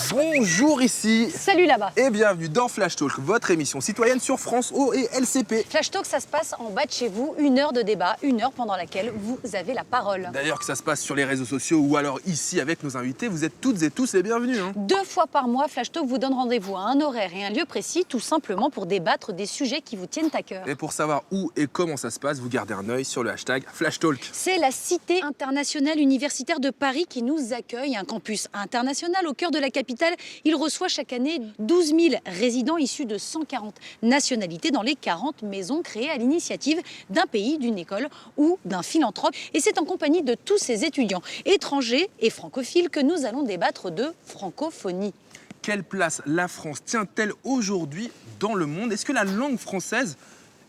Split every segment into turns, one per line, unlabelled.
Bonjour ici
Salut là-bas.
et bienvenue dans Flash Talk, votre émission citoyenne sur France O et LCP.
Flash Talk, ça se passe en bas de chez vous, 1 heure de débat, 1 heure pendant laquelle vous avez la parole.
D'ailleurs que ça se passe sur les réseaux sociaux ou alors ici avec nos invités, vous êtes toutes et tous les bienvenus.
2 fois par mois, Flash Talk vous donne rendez-vous à un horaire et un lieu précis, tout simplement pour débattre des sujets qui vous tiennent à cœur.
Et pour savoir où et comment ça se passe, vous gardez un œil sur le hashtag Flash Talk.
C'est la Cité internationale universitaire de Paris qui nous accueille, un campus international au cœur de la capitale. Il reçoit chaque année 12 000 résidents issus de 140 nationalités dans les 40 maisons créées à l'initiative d'un pays, d'une école ou d'un philanthrope. Et c'est en compagnie de tous ces étudiants étrangers et francophiles que nous allons débattre de francophonie.
Quelle place la France tient-elle aujourd'hui dans le monde? Est-ce que la langue française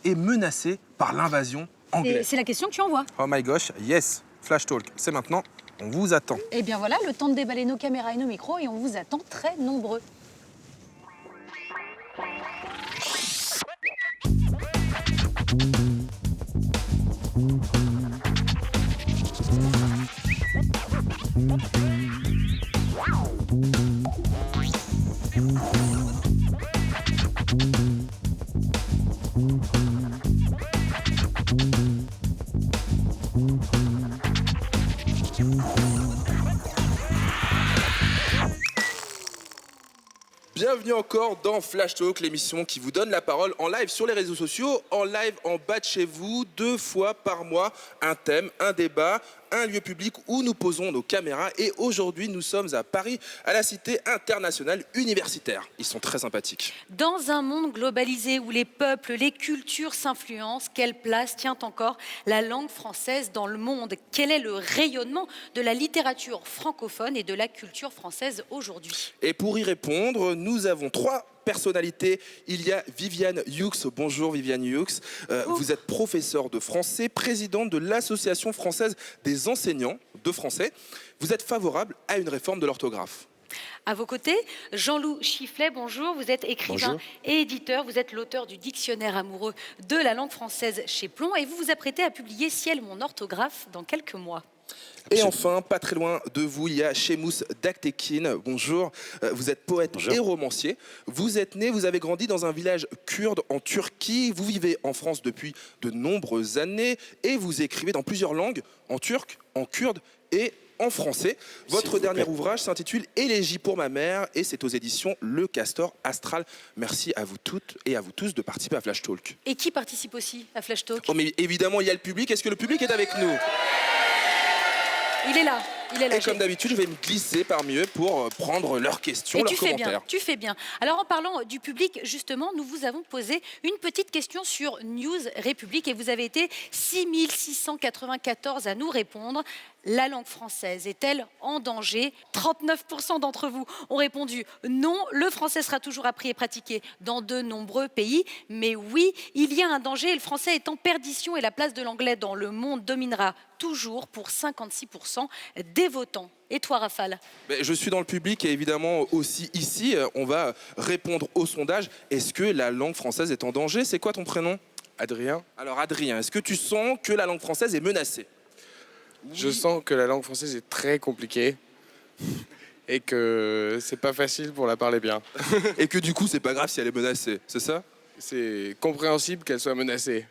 est menacée par l'invasion anglaise?
C'est la question que tu envoies.
Oh my gosh, yes, Flash Talk, c'est maintenant, on vous attend.
Et bien voilà, le temps de déballer nos caméras et nos micros et on vous attend très nombreux.
Bienvenue encore dans Flash Talk, l'émission qui vous donne la parole en live sur les réseaux sociaux, en live en bas de chez vous, 2 fois par mois, un thème, un débat, un lieu public où nous posons nos caméras. Et aujourd'hui, nous sommes à Paris, à la Cité internationale universitaire. Ils sont très sympathiques.
Dans un monde globalisé où les peuples, les cultures s'influencent, quelle place tient encore la langue française dans le monde? Quel est le rayonnement de la littérature francophone et de la culture française aujourd'hui?
Et pour y répondre, nous avons 3 personnalités. Il y a Viviane Youx. Bonjour Viviane Youx. Vous êtes professeure de français, présidente de l'Association française des enseignants de français. Vous êtes favorable à une réforme de l'orthographe.
À vos côtés, Jean-Loup Chifflet, bonjour. Vous êtes écrivain
Bonjour.
et éditeur. Vous êtes l'auteur du dictionnaire amoureux de la langue française chez Plomb et vous vous apprêtez à publier Ciel, mon orthographe dans quelques mois.
Et enfin, pas très loin de vous, il y a Şemuz Daktekin. Bonjour, vous êtes poète et romancier. Vous êtes né, vous avez grandi dans un village kurde en Turquie. Vous vivez en France depuis de nombreuses années et vous écrivez dans plusieurs langues, en turc, en kurde et en français. Votre dernier ouvrage s'intitule Élégie pour ma mère et c'est aux éditions Le Castor Astral. Merci à vous toutes et à vous tous de participer à Flash Talk.
Et qui participe aussi à Flash Talk?
Oh mais évidemment, il y a le public. Est-ce que le public est avec nous?
Il est là.
Et comme d'habitude, je vais me glisser parmi eux pour prendre leurs questions, leurs commentaires.
Tu fais bien. Alors en parlant du public, justement, nous vous avons posé une petite question sur News République et vous avez été 6694 à nous répondre. La langue française est-elle en danger? 39% d'entre vous ont répondu non, le français sera toujours appris et pratiqué dans de nombreux pays. Mais oui, il y a un danger et le français est en perdition et la place de l'anglais dans le monde dominera toujours pour 56% des votants. Et toi, Rafale?
Je suis dans le public et évidemment aussi ici, on va répondre au sondage. Est-ce que la langue française est en danger? C'est quoi ton prénom?
Adrien.
Alors Adrien, est-ce que tu sens que la langue française est menacée?
Je sens que la langue française est très compliquée et que c'est pas facile pour la parler bien.
Et que du coup, c'est pas grave si elle est menacée, c'est ça?
C'est compréhensible qu'elle soit menacée.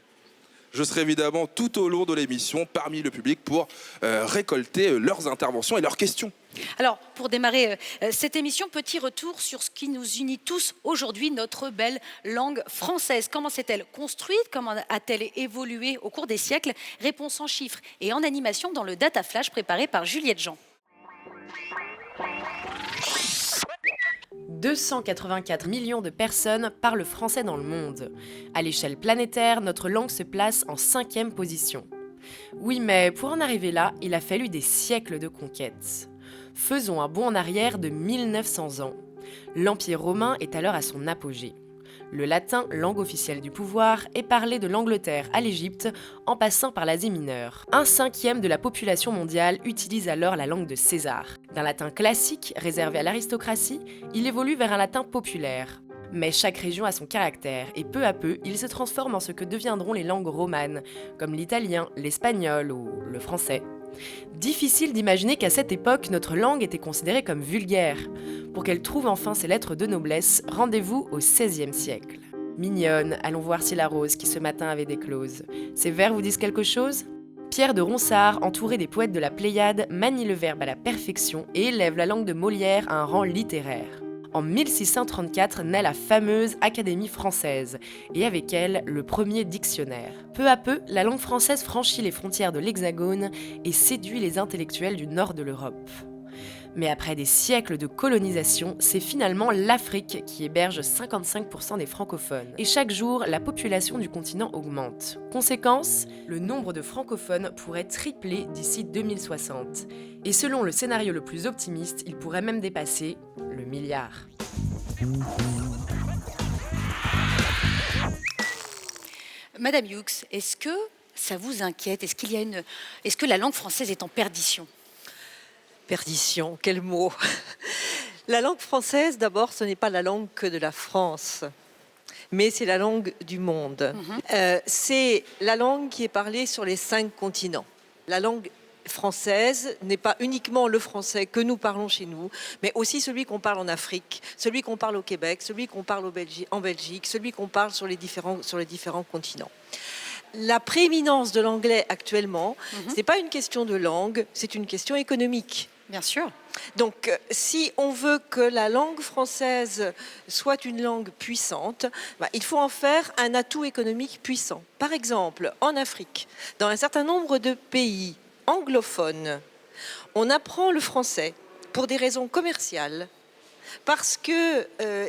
Je serai évidemment tout au long de l'émission parmi le public pour récolter leurs interventions et leurs questions.
Alors, pour démarrer cette émission, petit retour sur ce qui nous unit tous aujourd'hui, notre belle langue française. Comment s'est-elle construite? Comment a-t-elle évolué au cours des siècles? Réponse en chiffres et en animation dans le Data Flash préparé par Juliette Jean.
284 millions de personnes parlent français dans le monde. À l'échelle planétaire, notre langue se place en 5e position. Oui, mais pour en arriver là, il a fallu des siècles de conquêtes. Faisons un bond en arrière de 1900 ans. L'Empire romain est alors à son apogée. Le latin, langue officielle du pouvoir, est parlé de l'Angleterre à l'Égypte en passant par l'Asie mineure. 1/5 de la population mondiale utilise alors la langue de César. D'un latin classique, réservé à l'aristocratie, il évolue vers un latin populaire. Mais chaque région a son caractère et peu à peu, il se transforme en ce que deviendront les langues romanes, comme l'italien, l'espagnol ou le français. Difficile d'imaginer qu'à cette époque, notre langue était considérée comme vulgaire. Pour qu'elle trouve enfin ses lettres de noblesse, rendez-vous au XVIe siècle. Mignonne, allons voir si la rose qui ce matin avait déclose. Ces vers vous disent quelque chose ? Pierre de Ronsard, entouré des poètes de la Pléiade, manie le verbe à la perfection et élève la langue de Molière à un rang littéraire. En 1634 naît la fameuse Académie française, et avec elle, le premier dictionnaire. Peu à peu, la langue française franchit les frontières de l'Hexagone et séduit les intellectuels du nord de l'Europe. Mais après des siècles de colonisation, c'est finalement l'Afrique qui héberge 55% des francophones. Et chaque jour, la population du continent augmente. Conséquence, le nombre de francophones pourrait tripler d'ici 2060. Et selon le scénario le plus optimiste, il pourrait même dépasser le milliard.
Madame Hughes, est-ce que ça vous inquiète ? Est-ce que la langue française est en perdition ?
Perdition, quel mot. La langue française, d'abord, ce n'est pas la langue que de la France, mais c'est la langue du monde. C'est la langue qui est parlée sur les 5 continents. La langue française n'est pas uniquement le français que nous parlons chez nous, mais aussi celui qu'on parle en Afrique, celui qu'on parle au Québec, celui qu'on parle en Belgique, celui qu'on parle sur les différents continents. La prééminence de l'anglais actuellement, ce n'est pas une question de langue, c'est une question économique.
Bien sûr.
Donc, si on veut que la langue française soit une langue puissante, il faut en faire un atout économique puissant. Par exemple, en Afrique, dans un certain nombre de pays anglophones, on apprend le français pour des raisons commerciales, parce que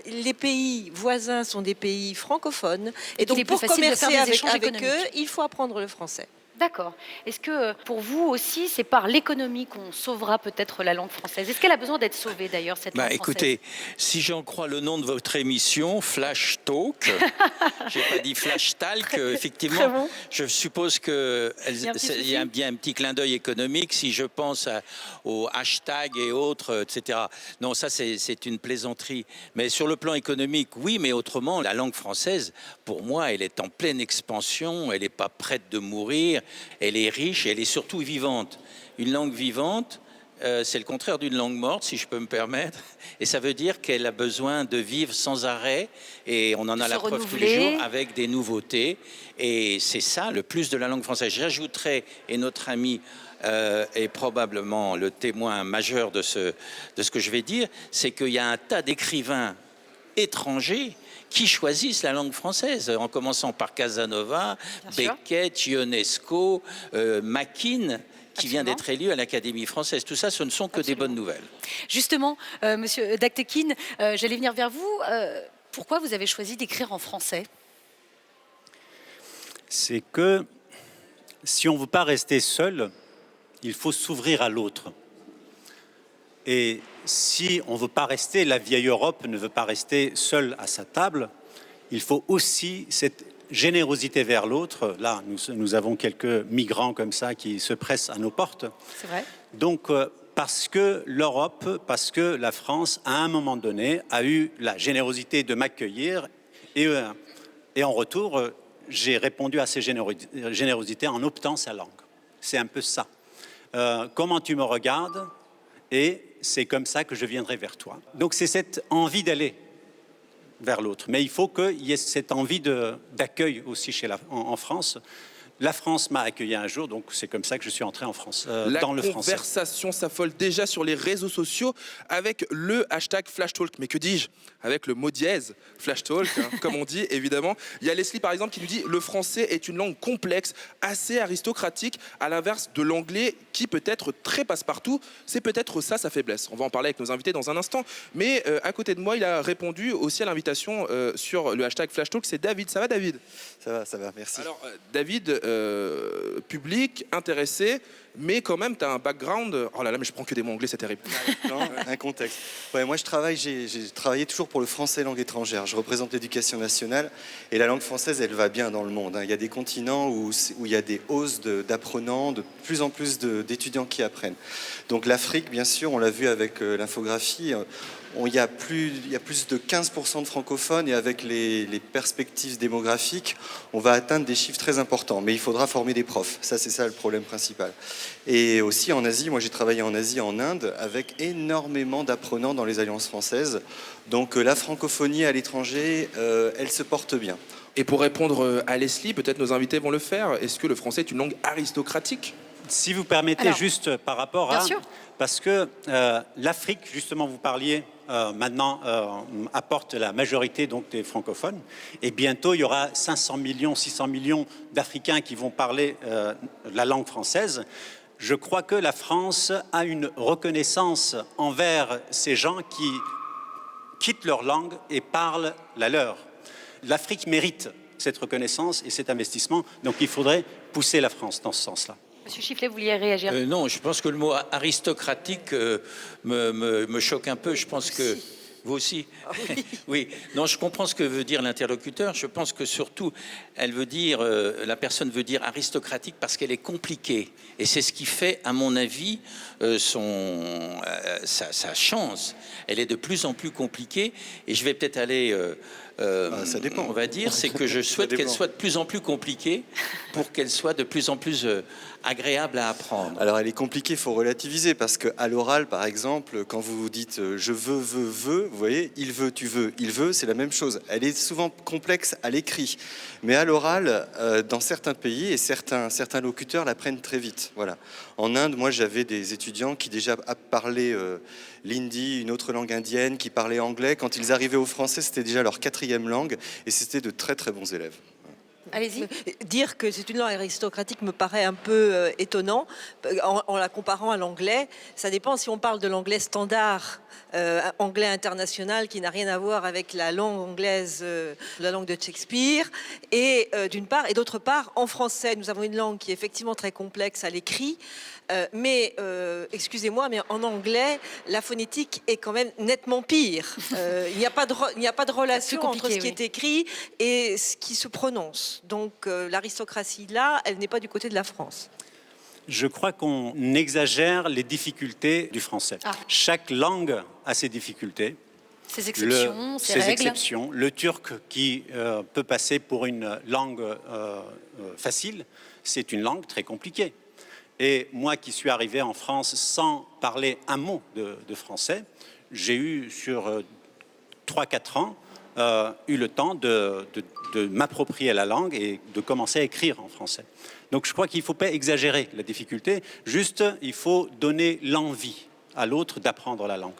les pays voisins sont des pays francophones, et donc pour commercer avec eux, il faut apprendre le français.
D'accord. Est-ce que pour vous aussi, c'est par l'économie qu'on sauvera peut-être la langue française ? Est-ce qu'elle a besoin d'être sauvée d'ailleurs, cette langue française ?
Écoutez, si j'en crois le nom de votre émission, Flash Talk, j'ai pas dit Flash Talk, effectivement, bon. Je suppose qu'il y a bien un petit clin d'œil économique si je pense aux hashtags et autres, etc. Non, ça c'est une plaisanterie. Mais sur le plan économique, oui, mais autrement, la langue française, pour moi, elle est en pleine expansion, elle n'est pas prête de mourir. Elle est riche et elle est surtout vivante. Une langue vivante, c'est le contraire d'une langue morte, si je peux me permettre. Et ça veut dire qu'elle a besoin de vivre sans arrêt. Et on en a la preuve tous les jours avec des nouveautés. Et c'est ça, le plus de la langue française. J'ajouterais, et notre ami est probablement le témoin majeur de ce que je vais dire, c'est qu'il y a un tas d'écrivains étrangers qui choisissent la langue française, en commençant par Casanova, Beckett, Ionesco, Mackin, qui vient d'être élu à l'Académie française. Tout ça, ce ne sont que des bonnes nouvelles.
Justement, Monsieur Dactekin, j'allais venir vers vous. Pourquoi vous avez choisi d'écrire en français ?
C'est que si on ne veut pas rester seul, il faut s'ouvrir à l'autre. Et si on ne veut pas rester, la vieille Europe ne veut pas rester seule à sa table, il faut aussi cette générosité vers l'autre. Là, nous avons quelques migrants comme ça qui se pressent à nos portes.
C'est vrai.
Donc, parce que l'Europe, parce que la France, à un moment donné, a eu la générosité de m'accueillir et en retour, j'ai répondu à ces générosités en optant sa langue. C'est un peu ça. Comment tu me regardes ? Et c'est comme ça que je viendrai vers toi. Donc c'est cette envie d'aller vers l'autre. Mais il faut qu'il y ait cette envie d'accueil aussi en France. La France m'a accueilli un jour, donc c'est comme ça que je suis entré en France, dans le français.
La conversation s'affole déjà sur les réseaux sociaux avec le hashtag FlashTalk. Mais que dis-je ? Avec le mot dièse, FlashTalk, comme on dit, évidemment. Il y a Leslie, par exemple, qui nous dit « Le français est une langue complexe, assez aristocratique, à l'inverse de l'anglais, qui peut être très passe-partout. C'est peut-être ça sa faiblesse. » On va en parler avec nos invités dans un instant. Mais à côté de moi, il a répondu aussi à l'invitation sur le hashtag FlashTalk. C'est David. Ça va, David ?
Ça va, merci.
Alors, David, public, intéressé, mais quand même, tu as un background... Oh là là, mais je prends que des mots anglais, c'est terrible.
Non, un contexte. Ouais, moi, j'ai travaillé toujours pour le français langue étrangère. Je représente l'éducation nationale et la langue française, elle va bien dans le monde. Il y a des continents où il y a des hausses d'apprenants, de plus en plus d'étudiants qui apprennent. Donc l'Afrique, bien sûr, on l'a vu avec l'infographie, il y a plus de 15% de francophones et avec les perspectives démographiques, on va atteindre des chiffres très importants. Mais il faudra former des profs. Ça, c'est ça le problème principal. Et aussi en Asie, moi j'ai travaillé en Asie, en Inde, avec énormément d'apprenants dans les alliances françaises. Donc la francophonie à l'étranger, elle se porte bien.
Et pour répondre à Leslie, peut-être nos invités vont le faire, est-ce que le français est une langue aristocratique?
Si vous permettez, juste par rapport à...
Bien sûr.
Parce que l'Afrique, justement, vous parliez, maintenant apporte la majorité donc, des francophones. Et bientôt, il y aura 500 millions, 600 millions d'Africains qui vont parler la langue française. Je crois que la France a une reconnaissance envers ces gens qui quittent leur langue et parlent la leur. L'Afrique mérite cette reconnaissance et cet investissement. Donc il faudrait pousser la France dans ce sens-là.
Monsieur Chifflet, vous vouliez réagir?
Non, je pense que le mot aristocratique me choque un peu. Je pense que... Vous aussi? Oui. Non, je comprends ce que veut dire l'interlocuteur. Je pense que surtout, la personne veut dire aristocratique parce qu'elle est compliquée. Et c'est ce qui fait, à mon avis, sa chance. Elle est de plus en plus compliquée. Et je vais peut-être aller...
ça dépend.
On va dire, c'est que je souhaite qu'elle soit de plus en plus compliquée pour qu'elle soit de plus en plus agréable à apprendre.
Alors elle est compliquée, il faut relativiser, parce qu'à l'oral, par exemple, quand vous dites je veux, vous voyez, il veut, tu veux, il veut, c'est la même chose. Elle est souvent complexe à l'écrit, mais à l'oral, dans certains pays, et certains locuteurs la prennent très vite. Voilà. En Inde, moi j'avais des étudiants qui déjà parlaient l'hindi, une autre langue indienne, qui parlaient anglais. Quand ils arrivaient au français, c'était déjà leur 4e langue, et c'était de très très bons élèves.
Allez-y.
Dire que c'est une langue aristocratique me paraît un peu étonnant en la comparant à l'anglais. Ça dépend si on parle de l'anglais standard, anglais international qui n'a rien à voir avec la langue anglaise, la langue de Shakespeare. Et d'une part, et d'autre part, en français, nous avons une langue qui est effectivement très complexe à l'écrit. Mais, excusez-moi, mais en anglais, la phonétique est quand même nettement pire. Il n'y a pas de relation entre ce qui est écrit et ce qui se prononce. Donc l'aristocratie, là, elle n'est pas du côté de la France.
Je crois qu'on exagère les difficultés du français. Chaque langue a ses difficultés.
Ses exceptions, ses règles.
Exceptions. Le turc qui peut passer pour une langue facile, c'est une langue très compliquée. Et moi qui suis arrivé en France sans parler un mot de français, j'ai eu sur 3-4 ans eu le temps de m'approprier la langue et de commencer à écrire en français. Donc je crois qu'il ne faut pas exagérer la difficulté, juste il faut donner l'envie à l'autre d'apprendre la langue.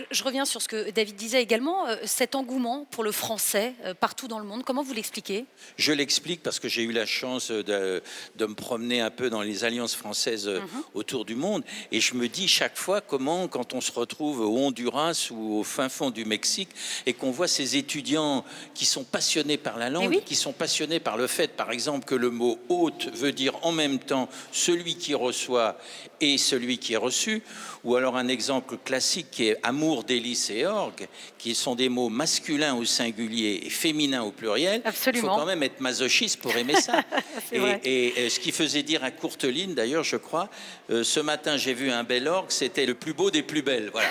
Je reviens sur ce que David disait également, cet engouement pour le français partout dans le monde, comment vous l'expliquez?
Je l'explique parce que j'ai eu la chance de me promener un peu dans les alliances françaises autour du monde, et je me dis chaque fois comment, quand on se retrouve au Honduras ou au fin fond du Mexique et qu'on voit ces étudiants qui sont passionnés par la langue, qui sont passionnés par le fait, par exemple, que le mot hôte veut dire en même temps celui qui reçoit et celui qui est reçu, ou alors un exemple classique qui est amour, délice et orgue, qui sont des mots masculins au singulier et féminins au pluriel.
Absolument.
Il faut quand même être masochiste pour aimer ça. et ce qui faisait dire à Courteline, d'ailleurs, je crois, ce matin j'ai vu un bel orgue, c'était le plus beau des plus belles. Voilà.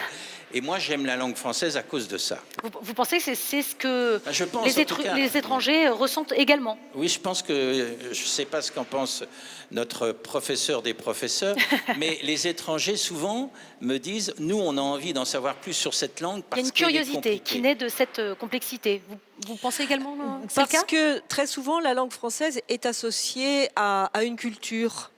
Et moi, j'aime la langue française à cause de ça.
Vous pensez que c'est ce que les étrangers ressentent également?
Oui, je pense que, je ne sais pas ce qu'en pense notre professeur des professeurs, mais les étrangers, souvent, me disent, nous, on a envie d'en savoir plus sur cette langue parce qu'elle est compliquée.
Il y a une curiosité qui naît de cette complexité. Vous pensez également que c'est le cas?
Parce que très souvent, la langue française est associée à une culture.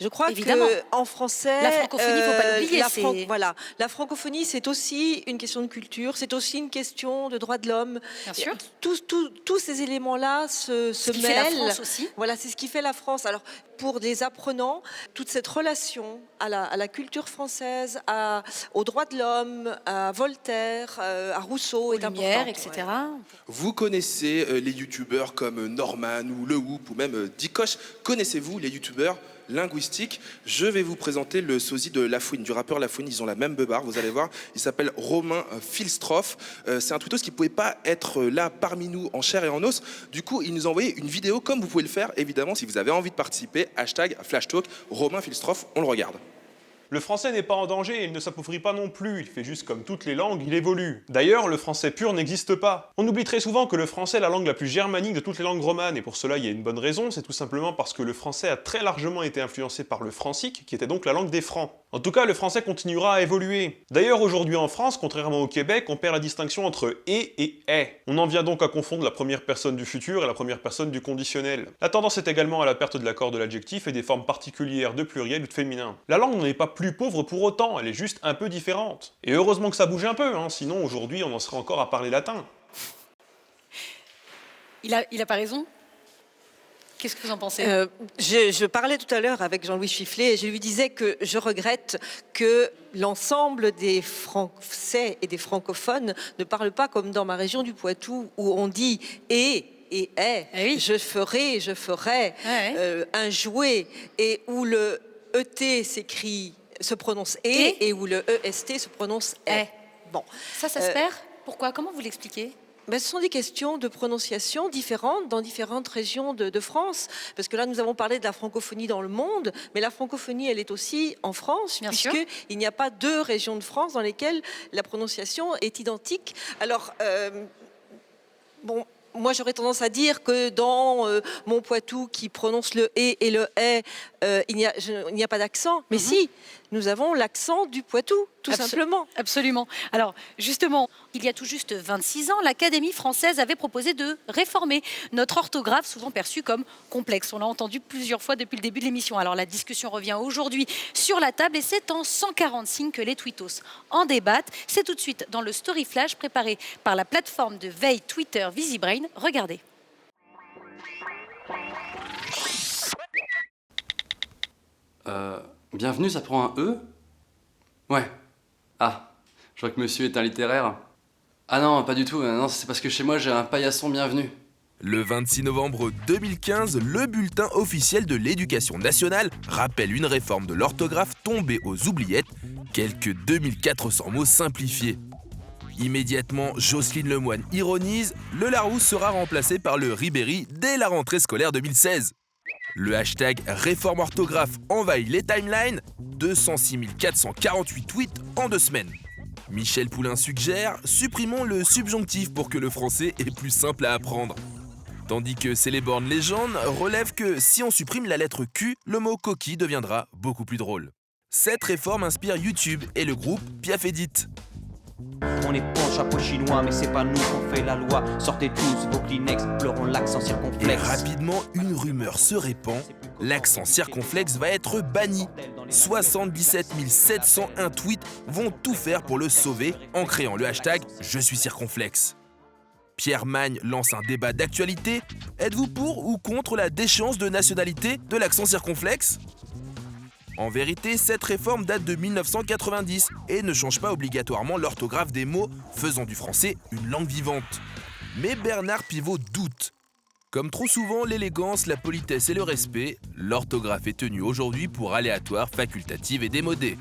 Je crois qu'en français,
la francophonie, il ne faut pas l'oublier.
Voilà, la francophonie, c'est aussi une question de culture, c'est aussi une question de droits de l'homme.
Bien sûr.
Tous ces éléments-là se mêlent.
Fait la France aussi.
Voilà, c'est ce qui fait la France. Alors, pour les apprenants, toute cette relation à la culture française, aux droits de l'homme, à Voltaire, à Rousseau, est importante,
etc.
Ouais.
Vous connaissez les youtubeurs comme Norman ou Le Whoop ou même Dikosh. Connaissez-vous les youtubeurs linguistiques? Je vais vous présenter le sosie de Lafouine, du rappeur Lafouine. Ils ont la même beubare, vous allez voir. Il s'appelle Romain Filstroff. C'est un tweetos qui ne pouvait pas être là parmi nous en chair et en os. Du coup, il nous a envoyé une vidéo comme vous pouvez le faire, évidemment, si vous avez envie de participer. #FlashTalk, Romain Filstroff, on le regarde.
Le français n'est pas en danger et il ne s'appauvrit pas non plus, il fait juste comme toutes les langues, il évolue. D'ailleurs, le français pur n'existe pas. On oublie très souvent que le français est la langue la plus germanique de toutes les langues romanes, et pour cela il y a une bonne raison, c'est tout simplement parce que le français a très largement été influencé par le francique, qui était donc la langue des Francs. En tout cas, le français continuera à évoluer. D'ailleurs, aujourd'hui en France, contrairement au Québec, on perd la distinction entre « et » « est ». On en vient donc à confondre la première personne du futur et la première personne du conditionnel. La tendance est également à la perte de l'accord de l'adjectif et des formes particulières de pluriel ou de féminin. La langue n'est pas plus pauvre pour autant, elle est juste un peu différente. Et heureusement que ça bouge un peu, hein, sinon aujourd'hui on en serait encore à parler latin.
Il a pas raison? Qu'est-ce que vous en pensez?
Je parlais tout à l'heure avec Jean-Louis Chifflet et je lui disais que je regrette que l'ensemble des Français et des francophones ne parlent pas comme dans ma région du Poitou où on dit « et ». Et est, oui. Je ferai, un jouet, et où le ET se prononce et où le EST se prononce est. Bon.
Ça se perd? Pourquoi? Comment vous l'expliquez?
Ce sont des questions de prononciation différentes dans différentes régions de France. Parce que là, nous avons parlé de la francophonie dans le monde, mais la francophonie, elle est aussi en France, puisqu'il n'y a pas 2 régions de France dans lesquelles la prononciation est identique. Alors, moi, j'aurais tendance à dire que dans mon Poitou, qui prononce le « et » le « est », il n'y a pas d'accent. Mais si, nous avons l'accent du Poitou, tout simplement.
Absolument. Alors, justement, il y a tout juste 26 ans, l'Académie française avait proposé de réformer notre orthographe, souvent perçue comme complexe. On l'a entendu plusieurs fois depuis le début de l'émission. Alors, la discussion revient aujourd'hui sur la table et c'est en 140 signes que les tweetos en débattent. C'est tout de suite dans le Story Flash préparé par la plateforme de veille Twitter VisiBrain. Regardez.
Bienvenue, ça prend un E? Ouais. Ah, je vois que monsieur est un littéraire. Ah non, pas du tout, non, c'est parce que chez moi j'ai un paillasson bienvenu.
Le 26 novembre 2015, le bulletin officiel de l'éducation nationale rappelle une réforme de l'orthographe tombée aux oubliettes, quelques 2400 mots simplifiés. Immédiatement, Jocelyne Lemoine ironise, le Larousse sera remplacé par le Ribéry dès la rentrée scolaire 2016. Le hashtag réforme orthographe envahit les timelines, 206 448 tweets en 2 semaines. Michel Poulain suggère, supprimons le subjonctif pour que le français est plus simple à apprendre. Tandis que Céléborn Légende relève que si on supprime la lettre Q, le mot coquille deviendra beaucoup plus drôle. Cette réforme inspire YouTube et le groupe Piaf Edit.
On est pour le chapeau chinois, mais c'est pas nous qu'on fait la loi. Sortez tous vos Kleenex, pleurons l'accent circonflexe.
Et rapidement, une rumeur se répand. L'accent circonflexe va être banni. 77 701 tweets vont tout faire pour le sauver en créant le hashtag « Je suis circonflexe ». Pierre Magne lance un débat d'actualité. Êtes-vous pour ou contre la déchéance de nationalité de l'accent circonflexe ? En vérité, cette réforme date de 1990 et ne change pas obligatoirement l'orthographe des mots, faisant du français une langue vivante. Mais Bernard Pivot doute. Comme trop souvent, l'élégance, la politesse et le respect, l'orthographe est tenue aujourd'hui pour aléatoire, facultative et démodée.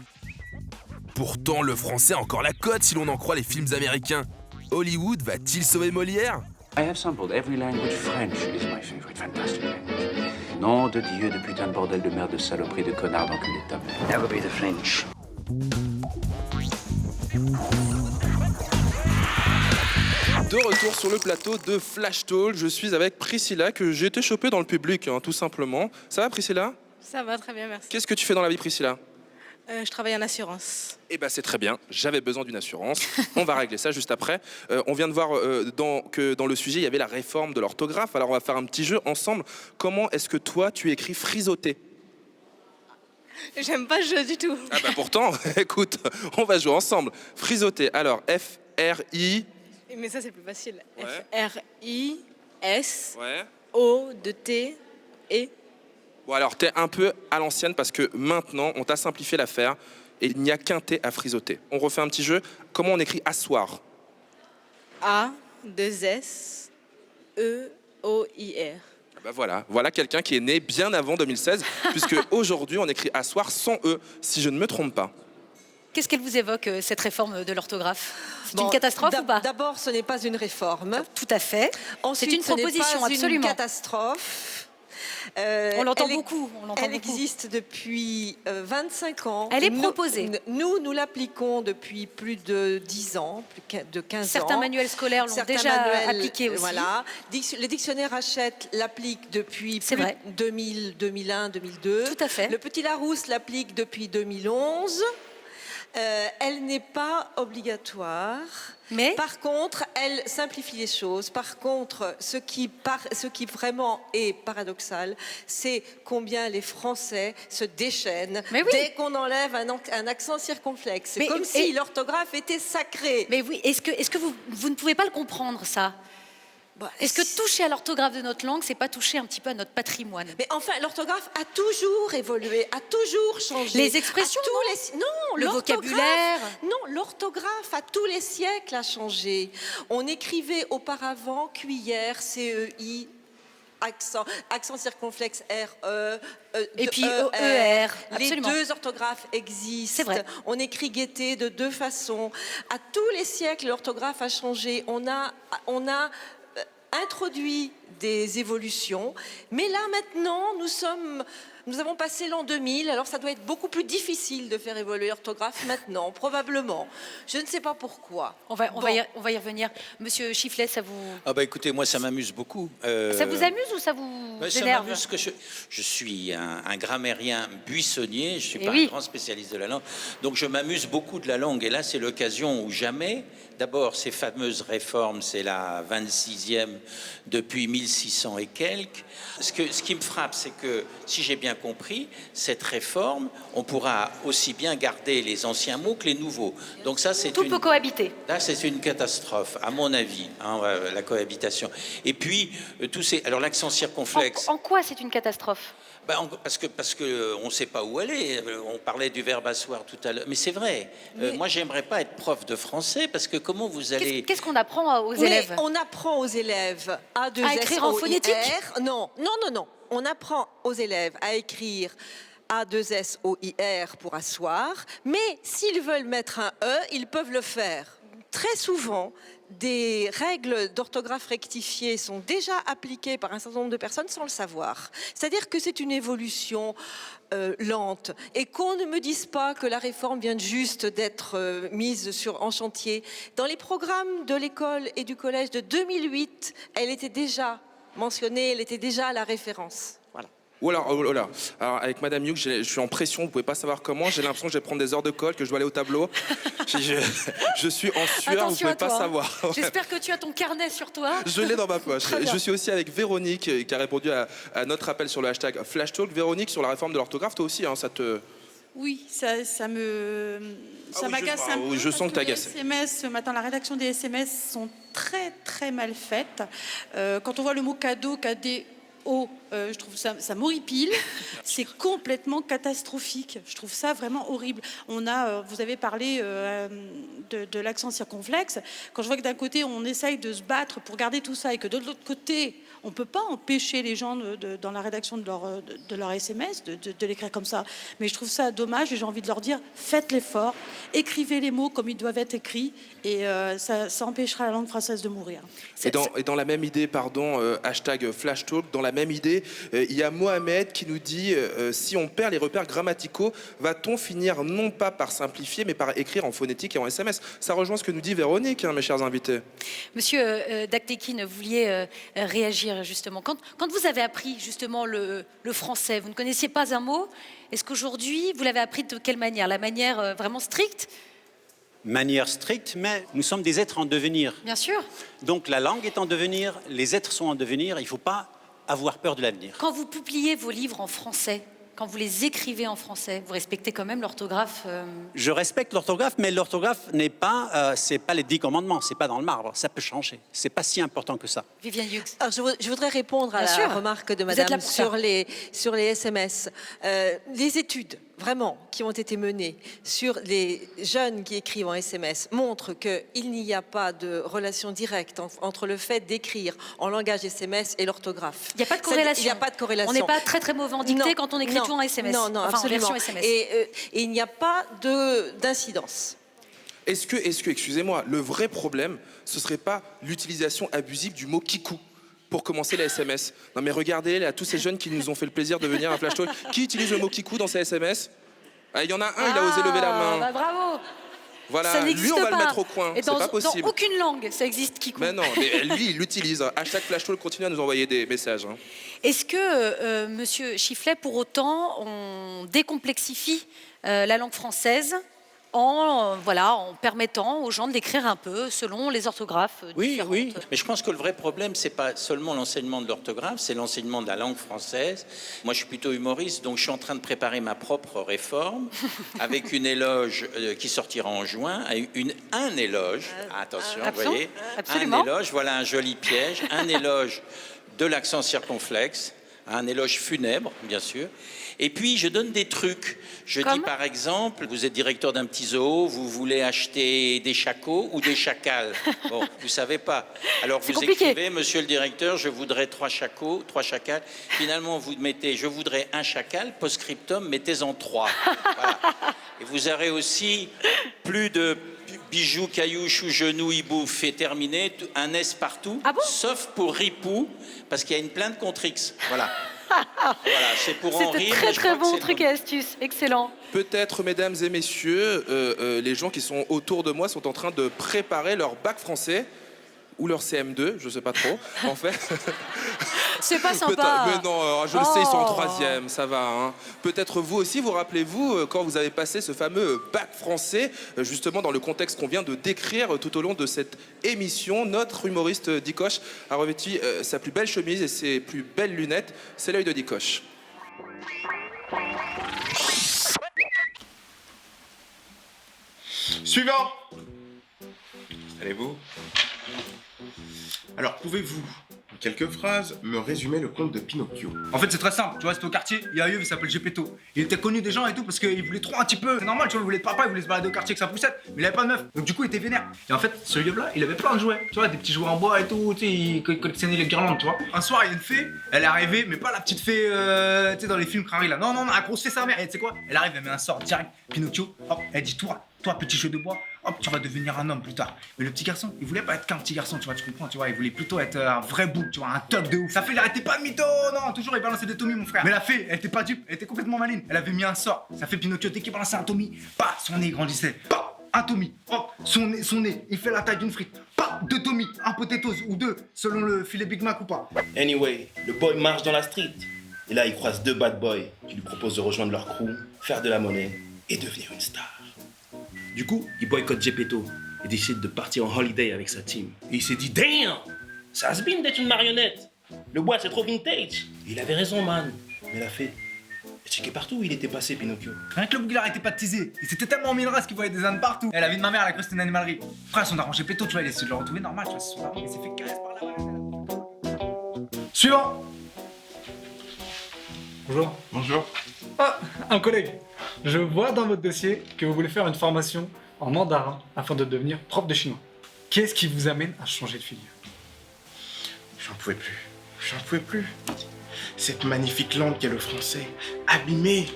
Pourtant, le français a encore la cote si l'on en croit les films américains. Hollywood va-t-il sauver Molière ?
I have sampled every language. French is my favorite, fantastic language. Nom de Dieu, de putain de bordel de merde, de saloperie, de connard, d'enculé de ta mère. Never be the French.
De retour sur le plateau de Flash Talk, je suis avec Priscilla que j'ai été chopée dans le public, tout simplement. Ça va Priscilla ?
Ça va, très bien, merci.
Qu'est-ce que tu fais dans la vie Priscilla ?
Je travaille en assurance.
Eh ben c'est très bien, j'avais besoin d'une assurance. On va régler ça juste après. On vient de voir que dans le sujet, il y avait la réforme de l'orthographe. Alors on va faire un petit jeu ensemble. Comment est-ce que toi, tu écris frisoter ?
J'aime pas ce jeu du tout.
Ah bah pourtant, écoute, on va jouer ensemble. Frisoter, alors F-R-I...
Mais ça c'est plus facile.
Ouais.
F-R-I-S-O-T-E.
Bon alors t'es un peu à l'ancienne parce que maintenant on t'a simplifié l'affaire et il n'y a qu'un T à frisoter. On refait un petit jeu. Comment on écrit asseoir ?
A-2-S-E-O-I-R.
Ah bah voilà quelqu'un qui est né bien avant 2016 puisque aujourd'hui on écrit asseoir sans E si je ne me trompe pas.
Qu'est-ce qu'elle vous évoque, cette réforme de l'orthographe ? C'est une catastrophe ou pas ?
D'abord, ce n'est pas une réforme.
Tout à fait.
Ensuite,
c'est une proposition,
ce n'est pas
absolument.
une catastrophe.
On l'entend beaucoup.
Elle existe depuis 25 ans.
Elle est proposée.
Nous l'appliquons depuis plus de 10 ans, plus de 15 ans.
Certains manuels scolaires l'ont déjà appliqué aussi.
Voilà. Le dictionnaire Hachette l'applique depuis plus de 2000, 2001, 2002.
Tout à fait.
Le Petit Larousse l'applique depuis 2011. Elle n'est pas obligatoire.
Mais
par contre, elle simplifie les choses. Par contre, ce qui vraiment est paradoxal, c'est combien les Français se déchaînent dès qu'on enlève un accent circonflexe. C'est comme si l'orthographe était sacrée.
Mais oui, est-ce que vous ne pouvez pas le comprendre, ça ? Est-ce que toucher à l'orthographe de notre langue, c'est pas toucher un petit peu à notre patrimoine?
Mais enfin, l'orthographe a toujours évolué, a toujours changé.
Les expressions,
non,
le vocabulaire.
Non, l'orthographe à tous les siècles a changé. On écrivait auparavant cuillère, CEI, accent circonflexe RE,
et puis ER.
Les deux orthographes existent.
C'est vrai.
On écrit gaieté de deux façons. À tous les siècles, l'orthographe a changé. On a introduit des évolutions, mais là maintenant nous avons passé l'an 2000, alors ça doit être beaucoup plus difficile de faire évoluer l'orthographe maintenant, probablement. Je ne sais pas pourquoi.
On va y revenir. Monsieur Chifflet, ça vous...
Ah bah écoutez, moi ça m'amuse beaucoup.
Ça vous amuse ou ça vous énerve?
Ça m'amuse que je suis un grammairien buissonnier, je ne suis pas un grand spécialiste de la langue, donc je m'amuse beaucoup de la langue. Et là, c'est l'occasion où jamais, d'abord, ces fameuses réformes, c'est la 26e depuis 1600 et quelques. Ce qui me frappe, c'est que, si j'ai bien compris, cette réforme, on pourra aussi bien garder les anciens mots que les nouveaux. Donc ça, c'est
tout peut cohabiter.
Là, c'est une catastrophe, à mon avis, la cohabitation. Et puis, alors l'accent circonflexe...
En quoi c'est une catastrophe?
Parce que on ne sait pas où aller. On parlait du verbe asseoir tout à l'heure, mais c'est vrai. Moi, j'aimerais pas être prof de français parce que comment vous allez...
Qu'est-ce qu'on apprend aux élèves?
On apprend aux élèves à
écrire en phonétique.
Non. On apprend aux élèves à écrire A2SOIR pour asseoir, mais s'ils veulent mettre un E, ils peuvent le faire. Très souvent, des règles d'orthographe rectifiées sont déjà appliquées par un certain nombre de personnes sans le savoir. C'est-à-dire que c'est une évolution lente et qu'on ne me dise pas que la réforme vient juste d'être mise en chantier. Dans les programmes de l'école et du collège de 2008, elle était déjà mentionnée, elle était déjà la référence. Voilà.
Oh là. Alors, avec Madame Hughes, je suis en pression, vous pouvez pas savoir comment. J'ai l'impression que je vais prendre des heures de colle, que je dois aller au tableau. Je suis en sueur, vous pouvez pas savoir.
J'espère que tu as ton carnet sur toi.
Je l'ai dans ma poche. Je suis aussi avec Véronique, qui a répondu à notre appel sur le hashtag FlashTalk. Véronique, sur la réforme de l'orthographe, toi aussi, ça te...
Oui, ça m'agace un peu.
Je sens que tu agaces.
Les SMS, ce matin, la rédaction des SMS sont très, très mal faites. Quand on voit le mot cadeau, je trouve ça m'horripile. C'est complètement catastrophique. Je trouve ça vraiment horrible. Vous avez parlé de l'accent circonflexe. Quand je vois que d'un côté, on essaye de se battre pour garder tout ça et que de l'autre côté, on ne peut pas empêcher les gens dans la rédaction de leur SMS de l'écrire comme ça. Mais je trouve ça dommage et j'ai envie de leur dire, faites l'effort, écrivez les mots comme ils doivent être écrits et ça empêchera la langue française de mourir.
Et dans la même idée, hashtag FlashTalk, dans la même idée, il y a Mohamed qui nous dit si on perd les repères grammaticaux, va-t-on finir non pas par simplifier, mais par écrire en phonétique et en SMS? Ça rejoint ce que nous dit Véronique, mes chers invités.
Monsieur Daktekin, vous vouliez réagir justement. Quand vous avez appris justement le français, vous ne connaissiez pas un mot. Est-ce qu'aujourd'hui, vous l'avez appris de quelle manière? La manière vraiment stricte?
Manière stricte, mais nous sommes des êtres en devenir.
Bien sûr.
Donc la langue est en devenir, les êtres sont en devenir, il ne faut pas avoir peur de l'avenir.
Quand vous publiez vos livres en français, quand vous les écrivez en français, vous respectez quand même l'orthographe
Je respecte l'orthographe, mais l'orthographe n'est pas, c'est pas les 10 commandements, c'est pas dans le marbre, ça peut changer. C'est pas si important que ça.
Viviane Hughes.
Alors, je voudrais répondre à la remarque de Madame sur les SMS. Les études, vraiment, qui ont été menées sur les jeunes qui écrivent en SMS montrent qu'il n'y a pas de relation directe entre le fait d'écrire en langage SMS et l'orthographe.
Il n'y a pas de corrélation.
Il n'y a pas de corrélation.
On n'est pas très mauvais en dictée quand on écrit tout en SMS.
Non, absolument.
En version SMS.
Et il n'y a pas d'incidence.
Est-ce que, excusez-moi, le vrai problème, ce serait pas l'utilisation abusive du mot kikou? pour commencer les SMS. Non mais regardez là, tous ces jeunes qui nous ont fait le plaisir de venir à Flash Talk. Qui utilise le mot kikou dans ces SMS? Ah, il y en a un, il a osé lever la main.
Bah bravo.
Voilà,
Ça
lui on va
pas.
le mettre au coin,
Et
c'est pas possible.
Dans aucune langue, ça existe kikou.
Mais non, mais lui il l'utilise. Hashtag Flash Talk continue à nous envoyer des messages. Hein.
Est-ce que, Monsieur Chifflet, pour autant, on décomplexifie la langue française en permettant aux gens de l'écrire un peu selon les orthographes différentes.
Oui, mais je pense que le vrai problème, c'est pas seulement l'enseignement de l'orthographe, c'est l'enseignement de la langue française. Moi, je suis plutôt humoriste, donc je suis en train de préparer ma propre réforme avec une éloge qui sortira en juin, un éloge, attention, vous voyez,
absolument.
Un éloge, voilà un joli piège, un éloge de l'accent circonflexe, un éloge funèbre, bien sûr. Et puis, je donne des trucs. Je dis, par exemple, vous êtes directeur d'un petit zoo, vous voulez acheter des chacos ou des chacals. Bon, vous savez pas. Alors, vous écrivez, monsieur le directeur, je voudrais 3 chacals. Finalement, vous mettez, je voudrais un chacal, post-scriptum, mettez-en 3. Voilà. Et vous aurez aussi plus de bijoux, cailloux, choux, genoux, hibou, fait terminer, un S partout, sauf pour ripou, parce qu'il y a une plainte contre X. Voilà. Voilà, c'est pour en rire.
C'était très bon truc et astuce, excellent.
Peut-être, mesdames et messieurs, les gens qui sont autour de moi sont en train de préparer leur bac français ou leur CM2, je sais pas trop. En fait,
c'est pas sympa.
Mais non, je le sais, ils sont en 3e, ça va. Hein. Peut-être vous aussi, vous rappelez-vous quand vous avez passé ce fameux bac français, justement dans le contexte qu'on vient de décrire tout au long de cette émission. Notre humoriste Dikosh a revêtu sa plus belle chemise et ses plus belles lunettes. C'est l'œil de Dikosh.
Suivant. Allez-vous. Alors, pouvez-vous, en quelques phrases, me résumer le conte de Pinocchio?
En fait, c'est très simple. Tu vois, c'était au quartier. Il y a un vieux, il s'appelle Gepetto. Il était connu des gens et tout parce qu'il voulait trop un petit peu. C'est normal, tu vois, il voulait de papa, il voulait se balader au quartier avec sa poussette. Mais il avait pas de meuf. Donc, du coup, il était vénère. Et en fait, ce vieux-là, il avait plein de jouets. Tu vois, des petits jouets en bois et tout. Tu sais, il collectionnait les guirlandes, tu vois. Un soir, il y a une fée. Elle est arrivée, mais pas la petite fée, tu sais, dans les films Crary là. Non, la grosse fée, sa mère. Et tu sais quoi? Elle arrive, elle met un sort direct. Pinocchio, hop, elle dit toi, petit cheveu de bois, hop, tu vas devenir un homme plus tard. Mais le petit garçon, il voulait pas être qu'un petit garçon, tu vois, tu comprends, tu vois, il voulait plutôt être un vrai bouc, tu vois, un top de ouf. Ça fait, il arrêtait pas de mytho, non, toujours il balançait des Tommy, mon frère. Mais la fée, elle était pas dupe, elle était complètement maline. Elle avait mis un sort, ça fait Pinocchio, dès qu'il balançait un Tommy, pas son nez grandissait, pas un Tommy, hop, son nez, il fait la taille d'une frite, pas 2 Tommy, un potatoes ou 2, selon le filet Big Mac ou pas.
Anyway, le boy marche dans la street, et là il croise 2 bad boys qui lui proposent de rejoindre leur crew, faire de la monnaie et devenir une star. Du coup, il boycotte Gepetto et décide de partir en holiday avec sa team. Et il s'est dit, damn, ça has been d'être une marionnette. Le bois, c'est trop vintage. Et il avait raison, man. Mais la fée, elle checkait partout où il était passé, Pinocchio.
Rien que le bouc, il arrêtait pas de teaser. Il s'était tellement mis le reste qu'il voyait des ânes partout. Et la vie de ma mère, elle a cru que c'était une animalerie. Frère, son arrangé Gepetto, tu vois, il essaie de le retrouver normal, tu vois, c'est son arrangé, il s'est fait caresser par là. Suivant.
Bonjour.
Bonjour.
Ah, un collègue. Je vois dans votre dossier que vous voulez faire une formation en mandarin afin de devenir prof de chinois. Qu'est-ce qui vous amène à changer de filière?
J'en pouvais plus. Cette magnifique langue qu'est le français, abîmée,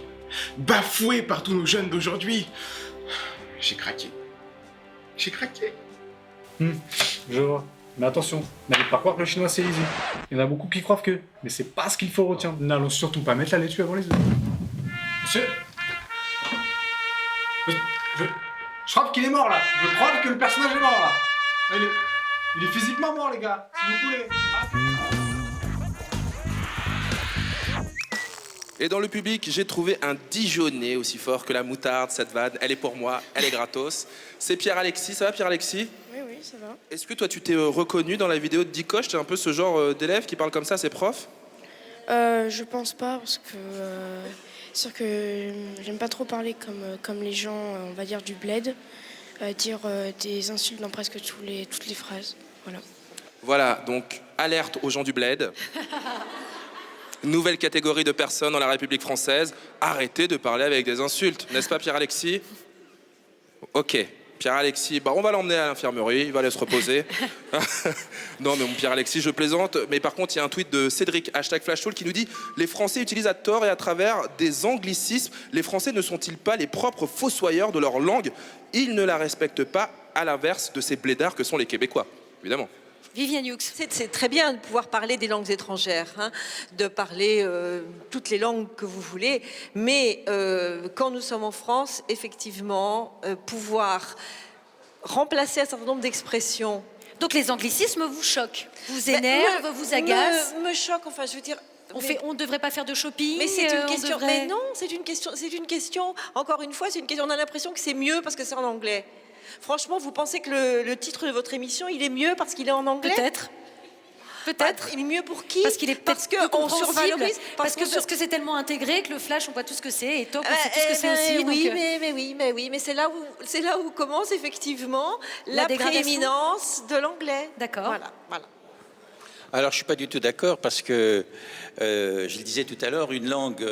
bafouée par tous nos jeunes d'aujourd'hui. J'ai craqué.
Je vois. Mais attention, n'allez pas croire que le chinois c'est easy. Il y en a beaucoup qui croient que, mais c'est pas ce qu'il faut retenir. N'allons surtout pas mettre la laitue avant les œufs. Monsieur, je crois qu'il est mort là. Je crois que le personnage est mort là. Il est physiquement mort les gars, si vous voulez.
Et dans le public, j'ai trouvé un Dijonais aussi fort que la moutarde, cette vanne. Elle est pour moi, elle est gratos. C'est Pierre-Alexis, ça va Pierre-Alexis?
Oui, ça va.
Est-ce que toi tu t'es reconnu dans la vidéo de Dikosh? T'es un peu ce genre d'élève qui parle comme ça à ses profs?
Je pense pas parce que c'est sûr que j'aime pas trop parler comme les gens, on va dire du bled, dire des insultes dans presque toutes les phrases.
Voilà, donc alerte aux gens du bled. Nouvelle catégorie de personnes dans la République française. Arrêtez de parler avec des insultes, n'est-ce pas Pierre-Alexis? Ok. Pierre-Alexis, on va l'emmener à l'infirmerie, il va aller se reposer. Non, mais mon Pierre-Alexis, je plaisante. Mais par contre, il y a un tweet de Cédric, #FlashTalk, qui nous dit « Les Français utilisent à tort et à travers des anglicismes. Les Français ne sont-ils pas les propres fossoyeurs de leur langue? Ils ne la respectent pas, à l'inverse de ces blédards que sont les Québécois. » Évidemment.
Viviane Hughes.
C'est très bien de pouvoir parler des langues étrangères, hein, de parler toutes les langues que vous voulez, mais quand nous sommes en France, effectivement, pouvoir remplacer un certain nombre d'expressions.
Donc les anglicismes vous choquent, vous énervent, vous agacent.
Me choquent, enfin je veux dire...
On ne devrait pas faire de shopping.
Mais c'est une question.
Devrait...
Mais non, c'est une question. Encore une fois, c'est une question. On a l'impression que c'est mieux parce que c'est en anglais. Franchement, vous pensez que le titre de votre émission, il est mieux parce qu'il est en anglais?
Peut-être. Peut-être.
Il est mieux pour qui?
Parce qu'il est
parce
peut-être
qu'on survalorise.
Parce que c'est tellement intégré que le flash, on voit tout ce que c'est, et Talk, on sait tout ce que c'est aussi.
Oui,
donc...
mais c'est là où commence effectivement la prééminence de l'anglais.
D'accord.
Voilà.
Alors, je ne suis pas du tout d'accord parce que, je le disais tout à l'heure, une langue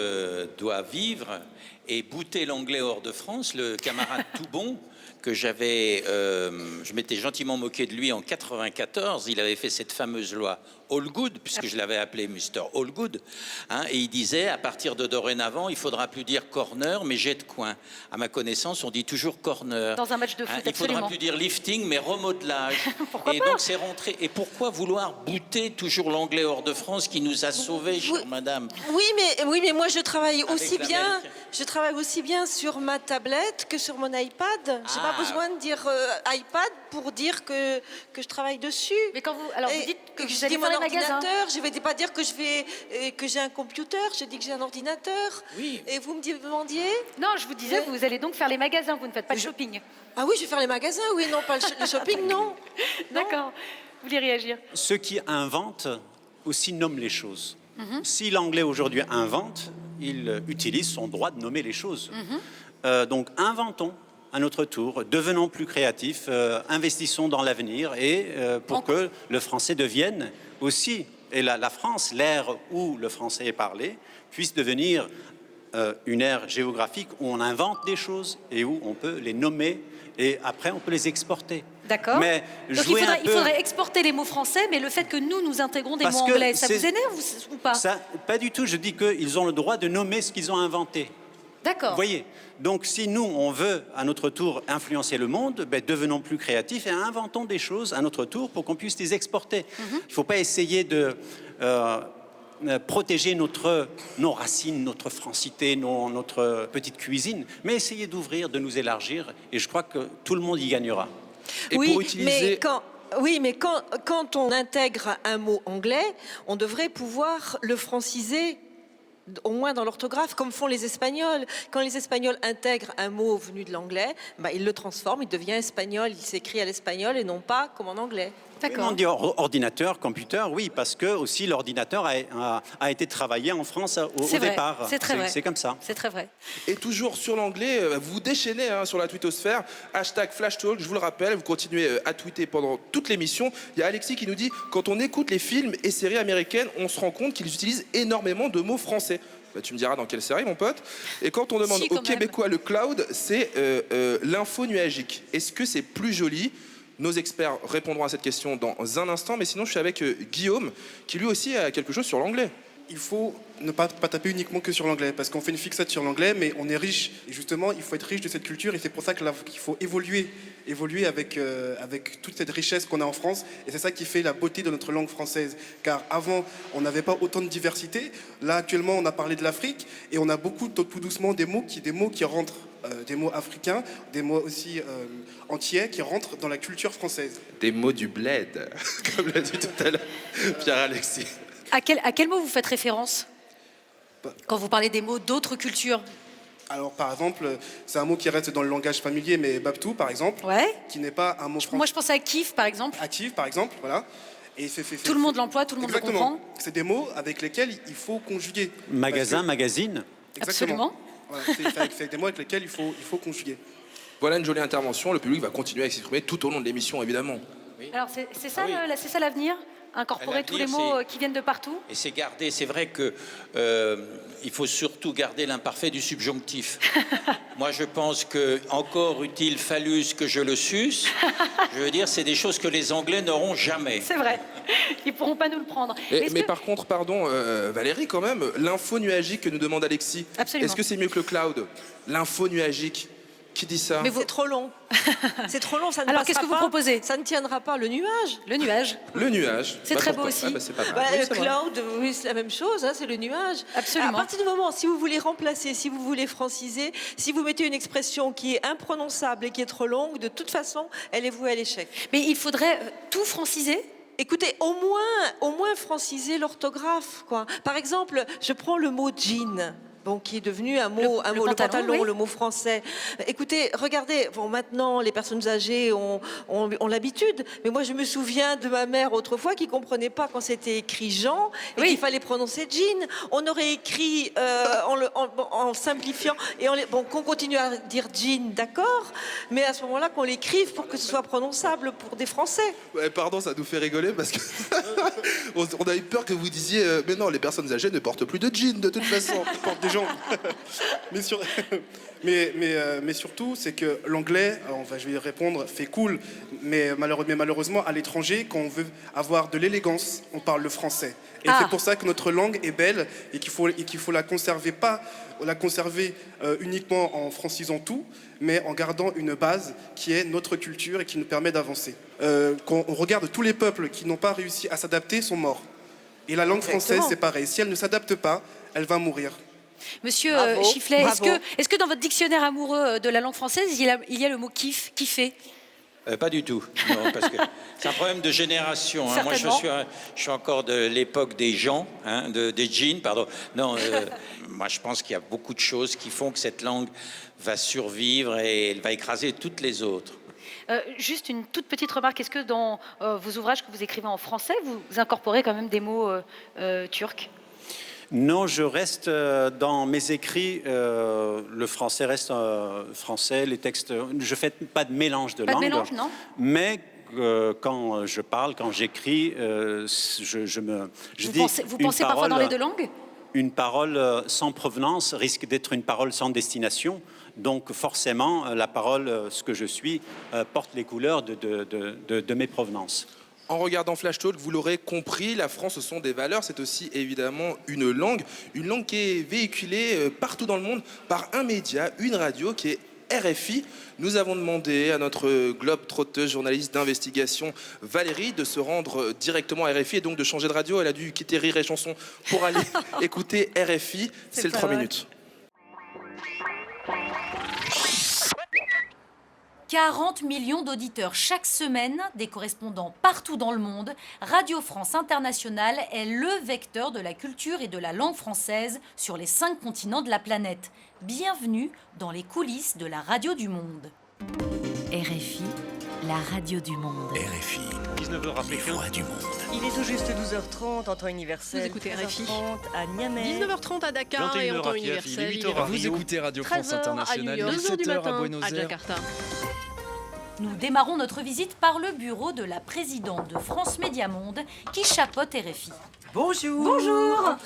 doit vivre, et bouter l'anglais hors de France, le camarade Toubon, que je m'étais gentiment moqué de lui en 94, il avait fait cette fameuse loi Allgood, puisque je l'avais appelé Mr. Allgood, hein, et il disait, à partir de dorénavant, il faudra plus dire corner, mais jet de coin. À ma connaissance, on dit toujours corner.
Dans un match de foot,
hein, il faudra plus dire lifting, mais remodelage.
Pourquoi
et
pas
donc c'est rentré. Et pourquoi vouloir bouter toujours l'anglais hors de France qui nous a sauvés, chère madame?
Oui, mais moi je travaille aussi bien. Je travaille aussi bien sur ma tablette que sur mon iPad. J'ai pas besoin de dire iPad pour dire que je travaille dessus.
Mais quand vous dites que vous allez
mon
faire les magasins.
ordinateur, je vais pas dire que que j'ai un computer, je dis que j'ai un ordinateur.
Oui.
Et vous me demandiez?
Non, je vous disais, vous allez donc faire les magasins, vous ne faites pas de shopping.
Ah oui, je vais faire les magasins, oui, non, pas le shopping, non.
D'accord. Vous voulez réagir?
Ceux qui inventent aussi nomment les choses. Si l'anglais aujourd'hui invente, il utilise son droit de nommer les choses. Donc inventons à notre tour, devenons plus créatifs, investissons dans l'avenir et pour que le français devienne aussi, et la France, l'ère où le français est parlé, puisse devenir une ère géographique où on invente des choses et où on peut les nommer et après on peut les exporter.
D'accord.
Mais
donc il faudrait exporter les mots français, mais le fait que nous intégrons des mots anglais, ça vous énerve ou pas?
Pas du tout, je dis qu'ils ont le droit de nommer ce qu'ils ont inventé.
D'accord.
Vous voyez, donc si nous, on veut à notre tour influencer le monde, devenons plus créatifs et inventons des choses à notre tour pour qu'on puisse les exporter. Il ne faut pas essayer de protéger nos racines, notre francité, notre petite cuisine, mais essayer d'ouvrir, de nous élargir, et je crois que tout le monde y gagnera.
Et
oui,
pour utiliser...
mais quand on intègre un mot anglais, on devrait pouvoir le franciser, au moins dans l'orthographe, comme font les Espagnols. Quand les Espagnols intègrent un mot venu de l'anglais, ils le transforment, il devient espagnol, il s'écrit à l'espagnol et non pas comme en anglais.
On dit ordinateur, computer, oui, parce que aussi l'ordinateur a été travaillé en France au départ.
C'est très vrai.
C'est comme ça.
C'est très vrai.
Et toujours sur l'anglais, vous déchaînez sur la twittosphère, #FlashTalk, je vous le rappelle, vous continuez à tweeter pendant toute l'émission. Il y a Alexis qui nous dit, quand on écoute les films et séries américaines, on se rend compte qu'ils utilisent énormément de mots français. Tu me diras dans quelle série, mon pote. Et quand on demande aux Québécois le cloud, c'est l'info nuagique. Est-ce que c'est plus joli ? Nos experts répondront à cette question dans un instant, mais sinon je suis avec Guillaume, qui lui aussi a quelque chose sur l'anglais.
Il faut ne pas taper uniquement que sur l'anglais, parce qu'on fait une fixette sur l'anglais, mais on est riche. Et justement, il faut être riche de cette culture, et c'est pour ça qu'il faut évoluer avec toute cette richesse qu'on a en France. Et c'est ça qui fait la beauté de notre langue française. Car avant, on n'avait pas autant de diversité. Là, actuellement, on a parlé de l'Afrique, et on a beaucoup, tout doucement, des mots qui rentrent. Des mots africains, des mots aussi entiers qui rentrent dans la culture française.
Des mots du bled, comme l'a dit tout à l'heure Pierre-Alexis.
À quel mot vous faites référence quand vous parlez des mots d'autres cultures?
Alors, par exemple, c'est un mot qui reste dans le langage familier, mais babtou, par exemple, qui n'est pas un mot français.
Moi, je pensais à kiff, par exemple.
À kiff, par exemple, voilà. Et
tout le monde l'emploie, tout le monde le comprend.
C'est des mots avec lesquels il faut conjuguer.
Magasin, magazine.
Exactement. Absolument. Voilà, c'est des mots avec lesquels il faut conjuguer.
Voilà une jolie intervention. Le public va continuer à s'exprimer tout au long de l'émission, évidemment.
Oui. Alors, c'est ça l'avenir? Incorporer tous les mots qui viennent de partout?
Et c'est garder, c'est vrai que il faut surtout garder l'imparfait du subjonctif. Moi, je pense que encore eût-il fallu que je le suce. Je veux dire, c'est des choses que les Anglais n'auront jamais.
C'est vrai. Ils pourront pas nous le prendre.
Mais par contre, pardon, Valérie, quand même, l'info nuagique que nous demande Alexis.
Absolument.
Est-ce que c'est mieux que le cloud? L'info nuagique. Qui dit ça?
Mais c'est trop long. C'est trop long, ça ne
Alors,
passera
qu'est-ce que vous
pas.
proposez?
Ça ne tiendra pas. Le nuage.
Le nuage.
Le nuage.
C'est très beau
pourquoi
aussi.
Ah, bah, c'est pas mal.
Bah,
Oui,
le
c'est vrai.
cloud, oui, c'est la même chose, hein, c'est le nuage.
Absolument.
À partir du moment, si vous voulez remplacer, si vous voulez franciser, si vous mettez une expression qui est imprononçable et qui est trop longue, de toute façon, elle est vouée à l'échec.
Mais il faudrait tout franciser?
Écoutez, au moins franciser l'orthographe, quoi. Par exemple, je prends le mot jean. Bon, qui est devenu un mot, le pantalon,
oui.
le mot français. Écoutez, regardez, bon, maintenant, les personnes âgées ont l'habitude, mais moi, je me souviens de ma mère autrefois qui comprenait pas quand c'était écrit Jean et qu'il fallait prononcer jean. On aurait écrit en simplifiant et qu'on continue à dire jean, d'accord, mais à ce moment-là, qu'on l'écrive pour que ce soit prononçable pour des Français.
Ouais, pardon, ça nous fait rigoler parce que on a eu peur que vous disiez mais non, les personnes âgées ne portent plus de jeans de toute façon.
Ils portent des gens. mais surtout, c'est que l'anglais, je vais y répondre, fait cool, mais malheureusement, à l'étranger, quand on veut avoir de l'élégance, on parle le français. Et c'est pour ça que notre langue est belle et qu'il faut la conserver, pas la conserver uniquement en francisant tout, mais en gardant une base qui est notre culture et qui nous permet d'avancer. Quand on regarde tous les peuples qui n'ont pas réussi à s'adapter sont morts. Et la langue française, c'est pareil. Si elle ne s'adapte pas, elle va mourir.
Monsieur Chifflet, est-ce que dans votre dictionnaire amoureux de la langue française, il y a le mot kiffer?
Pas du tout, non, parce que c'est un problème de génération. Hein. Moi, je suis encore de l'époque des gens, hein, des jeans, pardon. Non, moi, je pense qu'il y a beaucoup de choses qui font que cette langue va survivre et elle va écraser toutes les autres.
Juste une toute petite remarque, est-ce que dans vos ouvrages que vous écrivez en français, vous incorporez quand même des mots turcs?
Non, je reste dans mes écrits, le français reste français, les textes, je fais pas de mélange de langues. Pas de mélange, non. Mais quand je parle, quand j'écris,
Vous pensez parfois dans les deux langues?
Une parole sans provenance risque d'être une parole sans destination. Donc forcément, la parole, ce que je suis, porte les couleurs de mes provenances.
En regardant Flash Talk, vous l'aurez compris, la France, ce sont des valeurs, c'est aussi évidemment une langue qui est véhiculée partout dans le monde par un média, une radio qui est RFI. Nous avons demandé à notre globe-trotteuse journaliste d'investigation Valérie de se rendre directement à RFI et donc de changer de radio. Elle a dû quitter Rire et Chanson pour aller écouter RFI. C'est le 3 minutes.
40 millions d'auditeurs chaque semaine, des correspondants partout dans le monde. Radio France Internationale est le vecteur de la culture et de la langue française sur les 5 continents de la planète. Bienvenue dans les coulisses de la radio du monde.
RFI, la radio du monde.
RFI, 19h africain. Voix du monde.
Il est tout juste 12h30 en temps universel.
Vous écoutez RFI.
13h30 à Niamey.
19h30 à Dakar et en temps universel.
8h vous écoutez Radio France Internationale. 17h à Buenos Aires.
Nous démarrons notre visite par le bureau de la présidente de France Média Monde qui chapeaute RFI.
Bonjour.
Bonjour.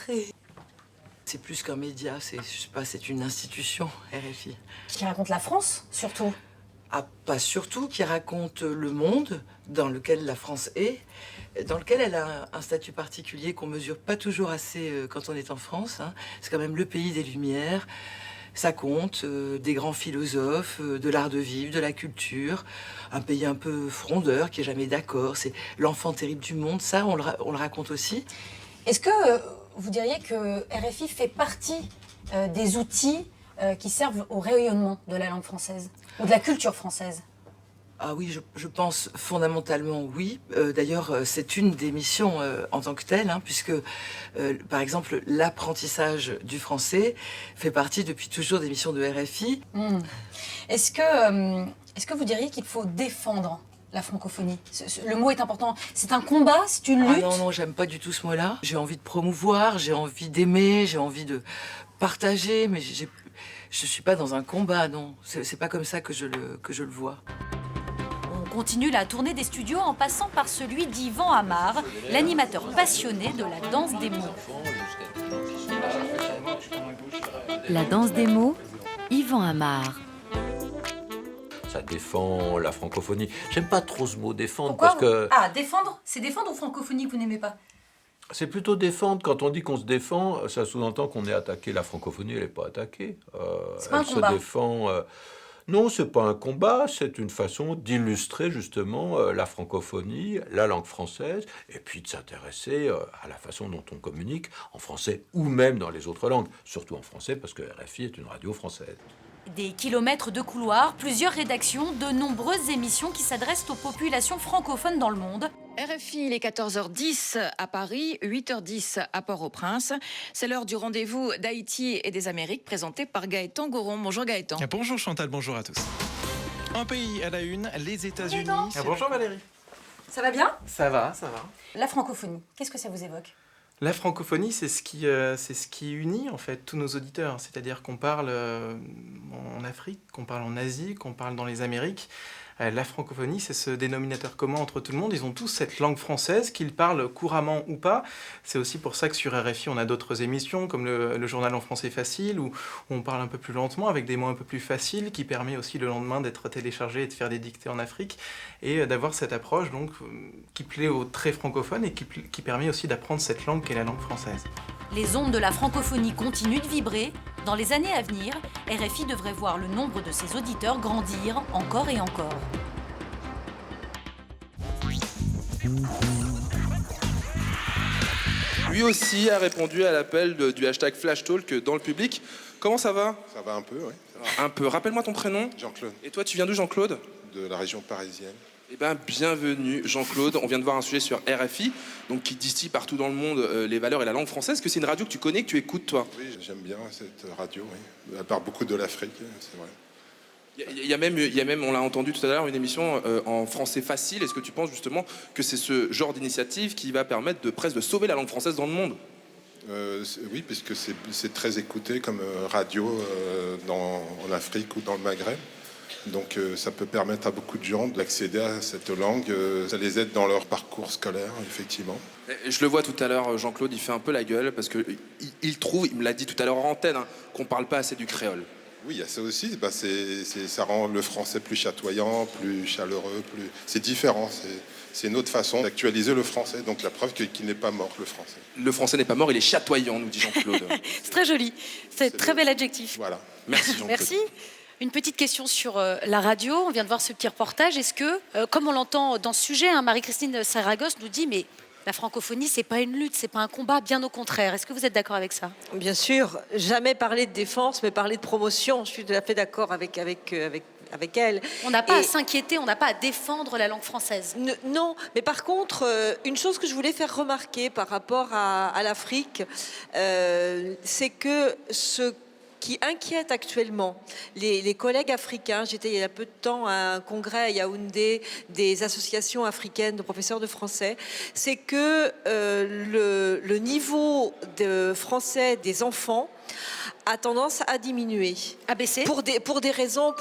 C'est plus qu'un média, c'est une institution, RFI.
Qui raconte la France, surtout.
Ah, pas surtout, qui raconte le monde dans lequel la France est, dans lequel elle a un statut particulier qu'on mesure pas toujours assez quand on est en France. Hein. C'est quand même le pays des Lumières. Ça compte, des grands philosophes, de l'art de vivre, de la culture, un pays un peu frondeur qui est jamais d'accord, c'est l'enfant terrible du monde, ça on le raconte aussi.
Est-ce que vous diriez que RFI fait partie des outils qui servent au rayonnement de la langue française ou de la culture française ?
Ah oui, je pense fondamentalement oui. D'ailleurs, c'est une des missions en tant que telle, hein, puisque, par exemple, l'apprentissage du français fait partie depuis toujours des missions de RFI.
Est-ce que vous diriez qu'il faut défendre la francophonie ? Le mot est important. C'est un combat, c'est une lutte ?
Ah non, j'aime pas du tout ce mot-là. J'ai envie de promouvoir, j'ai envie d'aimer, j'ai envie de partager, mais je suis pas dans un combat, non. C'est pas comme ça que je le vois.
On continue la tournée des studios en passant par celui d'Yvan Amar, l'animateur passionné de la danse des mots.
La danse des mots, Yvan Amar.
Ça défend la francophonie. J'aime pas trop ce mot défendre.
Pourquoi
parce que...
Ah, défendre ? C'est défendre ou francophonie que vous n'aimez pas ?
C'est plutôt défendre. Quand on dit qu'on se défend, ça sous-entend qu'on est attaqué. La francophonie, elle n'est pas attaquée.
C'est pas un
elle
combat.
se défend. Non, c'est pas un combat, c'est une façon d'illustrer justement la francophonie, la langue française, et puis de s'intéresser à la façon dont on communique en français ou même dans les autres langues, surtout en français parce que RFI est une radio française.
Des kilomètres de couloirs, plusieurs rédactions, de nombreuses émissions qui s'adressent aux populations francophones dans le monde.
RFI, il est 14h10 à Paris, 8h10 à Port-au-Prince. C'est l'heure du rendez-vous d'Haïti et des Amériques présenté par Gaëtan Goron. Bonjour Gaëtan.
Bonjour Chantal, bonjour à tous. Un pays à la une, les États-Unis.
Bonjour Valérie.
Ça va bien?
Ça va, ça va.
La francophonie, qu'est-ce que ça vous évoque?
La francophonie, c'est ce qui unit en fait tous nos auditeurs. C'est-à-dire qu'on parle en Afrique, qu'on parle en Asie, qu'on parle dans les Amériques. La francophonie, c'est ce dénominateur commun entre tout le monde. Ils ont tous cette langue française, qu'ils parlent couramment ou pas. C'est aussi pour ça que sur RFI, on a d'autres émissions, comme le journal en français facile, où on parle un peu plus lentement, avec des mots un peu plus faciles, qui permet aussi le lendemain d'être téléchargé et de faire des dictées en Afrique, et d'avoir cette approche donc, qui plaît aux très francophones et qui permet aussi d'apprendre cette langue qu'est la langue française.
Les ondes de la francophonie continuent de vibrer. Dans les années à venir, RFI devrait voir le nombre de ses auditeurs grandir encore et encore.
Lui aussi a répondu à l'appel du hashtag FlashTalk dans le public. Comment ça va?
Ça va un peu, oui.
Un peu. Rappelle-moi ton prénom.
Jean-Claude.
Et toi, tu viens d'où, Jean-Claude?
De la région parisienne.
Eh bien, bienvenue, Jean-Claude. On vient de voir un sujet sur RFI, donc qui distille partout dans le monde les valeurs et la langue française. Est-ce que c'est une radio que tu connais, que tu écoutes, toi?
Oui, j'aime bien cette radio, oui. Elle parle beaucoup de l'Afrique, c'est vrai.
Il y a même, on l'a entendu tout à l'heure, une émission en français facile. Est-ce que tu penses justement que c'est ce genre d'initiative qui va permettre de sauver la langue française dans le monde?
Oui, puisque c'est très écouté comme radio en Afrique ou dans le Maghreb. Donc ça peut permettre à beaucoup de gens d'accéder à cette langue. Ça les aide dans leur parcours scolaire, effectivement.
Je le vois tout à l'heure, Jean-Claude, il fait un peu la gueule parce qu'il trouve, il me l'a dit tout à l'heure en antenne, qu'on ne parle pas assez du créole.
Oui, il y a ça aussi. Ça rend le français plus chatoyant, plus chaleureux. C'est différent. C'est une autre façon d'actualiser le français. Donc la preuve qu'il n'est pas mort, le français.
Le français n'est pas mort, il est chatoyant, nous dit Jean-Claude.
C'est très joli. C'est très bel adjectif.
Voilà.
Merci Jean-Claude.
Merci. Une petite question sur la radio. On vient de voir ce petit reportage. Est-ce que, comme on l'entend dans ce sujet, Marie-Christine Saragosse nous dit, mais la francophonie, c'est pas une lutte, c'est pas un combat, bien au contraire. Est-ce que vous êtes d'accord avec ça?
Bien sûr, jamais parler de défense, mais parler de promotion. Je suis tout à fait d'accord avec elle.
On n'a pas à s'inquiéter, on n'a pas à défendre la langue française.
Non, mais par contre, une chose que je voulais faire remarquer par rapport à l'Afrique, c'est que ce qui inquiète actuellement les collègues africains. J'étais il y a peu de temps à un congrès à Yaoundé des associations africaines de professeurs de français. C'est que le niveau de français des enfants a tendance à diminuer.
À baisser
pour des raisons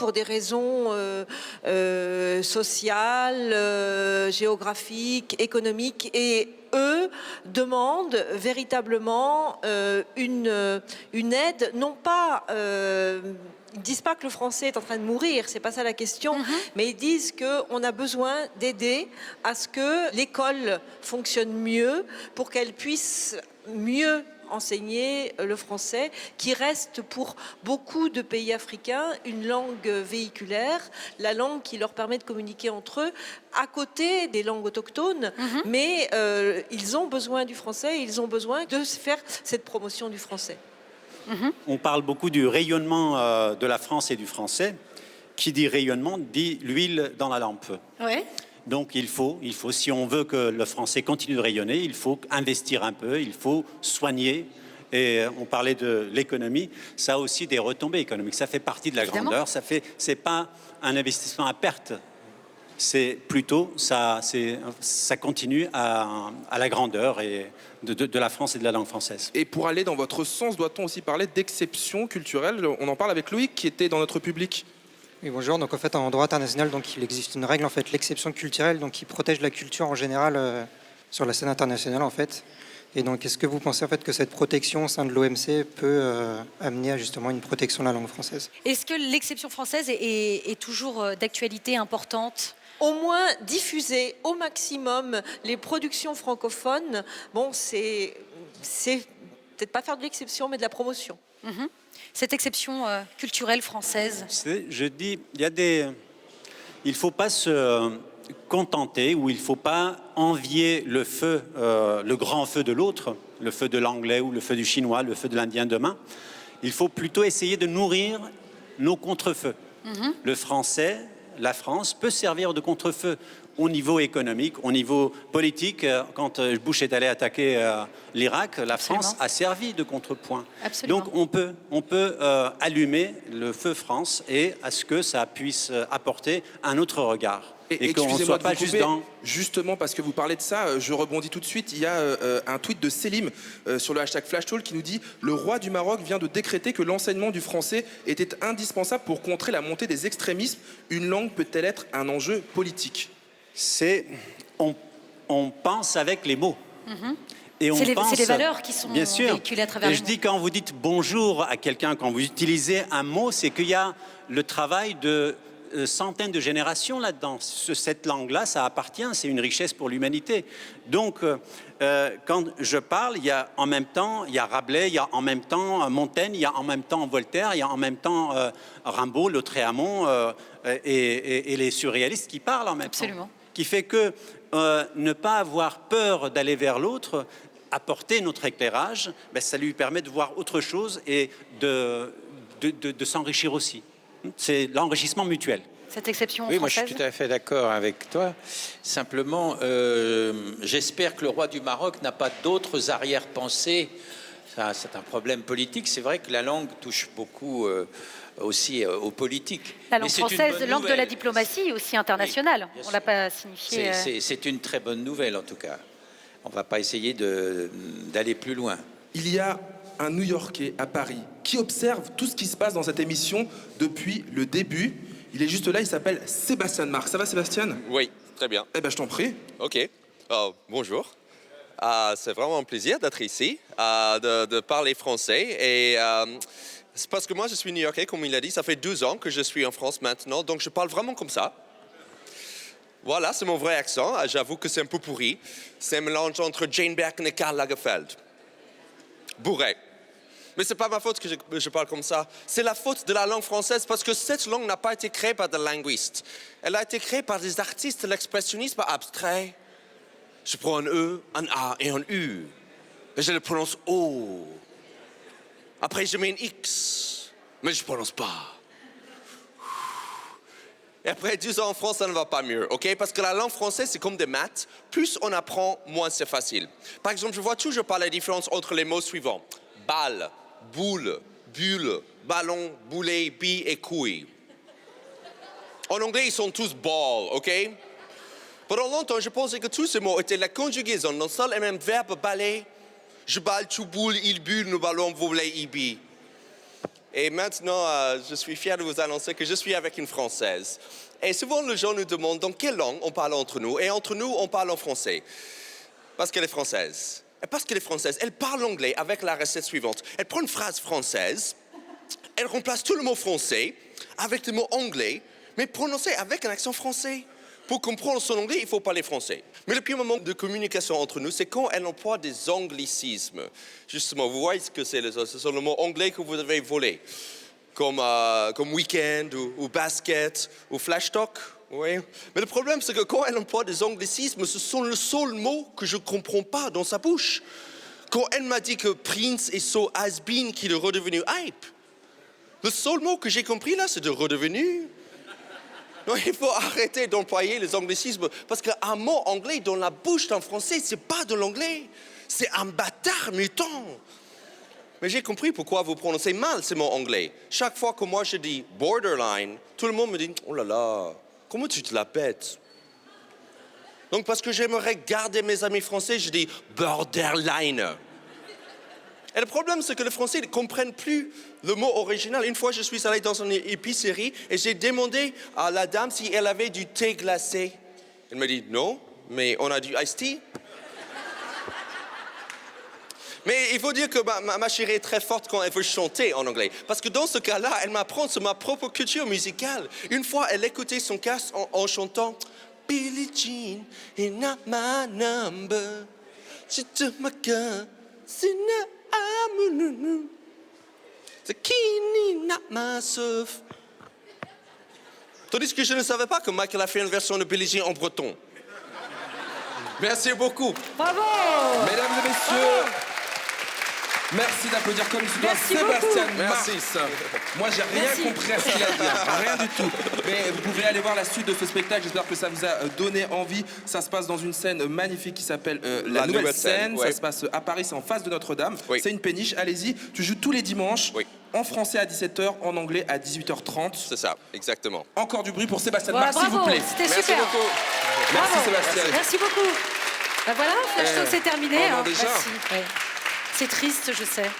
sociales, géographiques, économiques, et eux demandent véritablement une aide, non pas... ils ne disent pas que le français est en train de mourir, c'est pas ça la question, mais ils disent qu'on a besoin d'aider à ce que l'école fonctionne mieux pour qu'elle puisse mieux enseigner le français, qui reste pour beaucoup de pays africains une langue véhiculaire, la langue qui leur permet de communiquer entre eux à côté des langues autochtones, mais ils ont besoin du français, ils ont besoin de faire cette promotion du français.
On parle beaucoup du rayonnement de la France et du français. Qui dit rayonnement dit l'huile dans la lampe.
Ouais.
Donc il faut, si on veut que le français continue de rayonner, il faut investir un peu, il faut soigner. Et on parlait de l'économie, ça a aussi des retombées économiques. Ça fait partie de la grandeur. C'est pas un investissement à perte. C'est plutôt ça continue à la grandeur et de la France et de la langue française.
Et pour aller dans votre sens, doit-on aussi parler d'exception culturelle? On en parle avec Loïc qui était dans notre public.
Oui, bonjour. Donc en fait, en droit international, donc il existe une règle, en fait, l'exception culturelle, donc qui protège la culture en général sur la scène internationale, en fait. Et donc, est-ce que vous pensez en fait que cette protection au sein de l'OMC peut amener à justement une protection de la langue française?
Est-ce que l'exception française est toujours d'actualité importante?
Au moins diffuser au maximum les productions francophones. Bon, c'est peut-être pas faire de l'exception, mais de la promotion.
Cette exception culturelle française.
Je dis, il ne faut pas se contenter ou il ne faut pas envier le feu, le grand feu de l'autre, le feu de l'anglais ou le feu du chinois, le feu de l'indien demain. Il faut plutôt essayer de nourrir nos contre-feux. Le français, la France, peut servir de contre-feu au niveau économique, au niveau politique. Quand Bush est allé attaquer l'Irak, la France a servi de contrepoint.
Absolument.
Donc on peut allumer le feu France et à ce que ça puisse apporter un autre regard. Et qu'on ne soit pas juste dans...
Justement, parce que vous parlez de ça, je rebondis tout de suite. Il y a un tweet de Selim sur le hashtag FlashTalk qui nous dit « Le roi du Maroc vient de décréter que l'enseignement du français était indispensable pour contrer la montée des extrémismes. Une langue peut-elle être un enjeu politique ?»
On pense avec les mots.
Et c'est les valeurs qui sont véhiculées à travers les mots.
Et je dis, quand vous dites bonjour à quelqu'un, quand vous utilisez un mot, c'est qu'il y a le travail de centaines de générations là-dedans. Cette langue-là, ça appartient, c'est une richesse pour l'humanité. Donc, quand je parle, il y a en même temps, il y a Rabelais, il y a en même temps Montaigne, il y a en même temps Voltaire, il y a en même temps Rimbaud, Lautréamont et les surréalistes qui parlent en même temps. Qui fait que ne pas avoir peur d'aller vers l'autre, apporter notre éclairage, ça lui permet de voir autre chose et de s'enrichir aussi. C'est l'enrichissement mutuel.
Cette exception
oui,
française.
moi je suis tout à fait d'accord avec toi. Simplement, j'espère que le roi du Maroc n'a pas d'autres arrière-pensées. C'est un problème politique. C'est vrai que la langue touche beaucoup aussi aux politiques.
La langue française, langue de la diplomatie, aussi internationale. Oui, on ne l'a pas signifié.
C'est une très bonne nouvelle en tout cas. On ne va pas essayer d'aller plus loin.
Il y a un New-Yorkais à Paris qui observe tout ce qui se passe dans cette émission depuis le début. Il est juste là, il s'appelle Sébastien Marc. Ça va, Sébastien?
Oui, très bien.
Eh ben, je t'en prie.
Ok. Bonjour. C'est vraiment un plaisir d'être ici, de parler français. Et c'est parce que moi, je suis New-Yorkais, comme il a dit. Ça fait 12 ans que je suis en France maintenant, donc je parle vraiment comme ça. Voilà, c'est mon vrai accent. J'avoue que c'est un peu pourri. C'est un mélange entre Jane Birkin et Karl Lagerfeld. Bourré. Mais c'est pas ma faute que je parle comme ça. C'est la faute de la langue française parce que cette langue n'a pas été créée par des linguistes. Elle a été créée par des artistes de l'expressionnisme abstrait. Je prends un E, un A et un U. Et je le prononce O. Après, je mets un X. Mais je ne prononce pas. Et après 12 ans en France, ça ne va pas mieux, ok? Parce que la langue française, c'est comme des maths. Plus on apprend, moins c'est facile. Par exemple, je vois toujours pas la différence entre les mots suivants. Balle, boule, bulle, ballon, boulet, bille et couille. En anglais, ils sont tous ball, ok? Pendant longtemps, je pensais que tous ces mots étaient la conjugaison d'un seul et même verbe baller. Je balle, tu boules, il bulle, nous ballons, vous voulez, il bille. Et maintenant, je suis fier de vous annoncer que je suis avec une Française. Et souvent, les gens nous demandent dans quelle langue on parle entre nous. Et entre nous, on parle en français. Parce qu'elle est française. Et parce qu'elle est française, elle parle l'anglais avec la recette suivante. Elle prend une phrase française, elle remplace tout le mot français avec le mot anglais, mais prononcé avec un accent français. Pour comprendre son anglais, il faut parler français. Mais le pire moment de communication entre nous, c'est quand elle emploie des anglicismes. Justement, vous voyez ce que c'est, ce sont les mots anglais que vous avez volés. Comme week-end, ou basket, ou flash talk. Oui. Mais le problème, c'est que quand elle emploie des anglicismes, ce sont les seuls mots que je ne comprends pas dans sa bouche. Quand elle m'a dit que Prince est so has-been qu'il est redevenu hype, le seul mot que j'ai compris là, c'est de redevenu. Non, il faut arrêter d'employer les anglicismes parce qu'un mot anglais dans la bouche d'un Français, c'est pas de l'anglais, c'est un bâtard mutant. Mais j'ai compris pourquoi vous prononcez mal ces mots anglais. Chaque fois que moi je dis borderline, tout le monde me dit « Oh là là, comment tu te la pètes ?» Donc parce que j'aimerais garder mes amis français, je dis « borderline ». Et le problème, c'est que les Français ne comprennent plus le mot original. Une fois, je suis allé dans une épicerie et j'ai demandé à la dame si elle avait du thé glacé. Elle m'a dit non, mais on a du iced tea. Mais il faut dire que ma chérie est très forte quand elle veut chanter en anglais. Parce que dans ce cas-là, elle m'apprend sur ma propre culture musicale. Une fois, elle écoutait son casque en chantant « Billie Jean is not my number. She took my gun, c'est not C'est Kini not myself. Tandis que je ne savais pas que Michael a fait une version de Billie Jean en breton. Merci beaucoup.
Bravo.
Mesdames et messieurs, merci d'applaudir comme il se doit Sébastien Marcis. Moi, j'ai rien compris à ce qu'il a dit, rien du tout. Mais vous pouvez aller voir la suite de ce spectacle. J'espère que ça vous a donné envie. Ça se passe dans une scène magnifique qui s'appelle la Nouvelle Scène.
Ouais.
Ça se passe à Paris, c'est en face de Notre-Dame.
Oui.
C'est une péniche. Allez-y. Tu joues tous les dimanches.
Oui.
En français à 17h, en anglais à 18h30.
C'est ça, exactement.
Encore du bruit pour Sébastien
Voilà,
Marc, s'il vous
bravo,
plaît.
c'était
Merci
super.
beaucoup.
Merci
Bravo.
Sébastien.
Merci beaucoup. Ben voilà, Flash Talk, c'est terminé.
Oh non, déjà.
Merci. Ouais. C'est triste, je sais.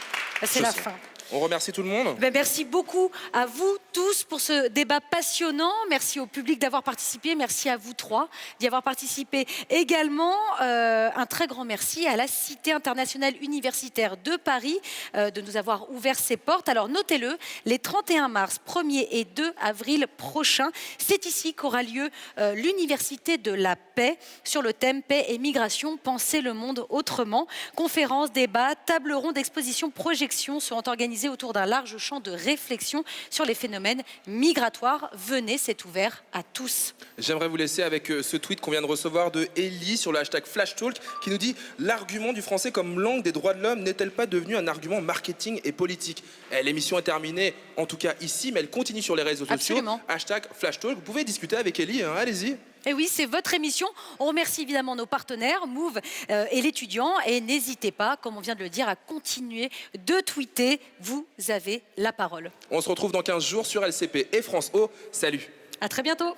C'est la fin.
On remercie tout le monde.
Ben, merci beaucoup à vous tous pour ce débat passionnant. Merci au public d'avoir participé. Merci à vous trois d'y avoir participé également. Un très grand merci à la Cité internationale universitaire de Paris de nous avoir ouvert ses portes. Alors notez-le, les 31 mars, 1er et 2 avril prochains, c'est ici qu'aura lieu l'Université de la Paix sur le thème Paix et migration, penser le monde autrement. Conférences, débats, tables rondes, expositions, projections seront organisées autour d'un large champ de réflexion sur les phénomènes migratoires. Venez, c'est ouvert à tous.
J'aimerais vous laisser avec ce tweet qu'on vient de recevoir de Ellie sur le hashtag FlashTalk qui nous dit « L'argument du français comme langue des droits de l'homme n'est-elle pas devenu un argument marketing et politique ?» L'émission est terminée, en tout cas ici, mais elle continue sur les réseaux sociaux.
Absolument.
Hashtag FlashTalk. Vous pouvez discuter avec Ellie, hein, allez-y.
Et oui, c'est votre émission. On remercie évidemment nos partenaires, Move et l'étudiant. Et n'hésitez pas, comme on vient de le dire, à continuer de tweeter. Vous avez la parole.
On se retrouve dans 15 jours sur LCP et France O. Salut.
À très bientôt.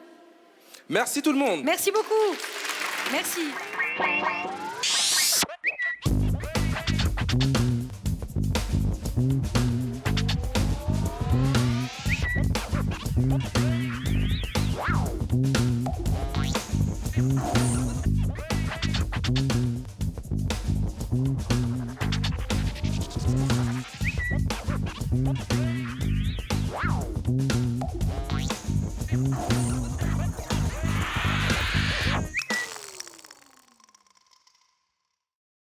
Merci tout le monde.
Merci beaucoup. Merci.
Thank you.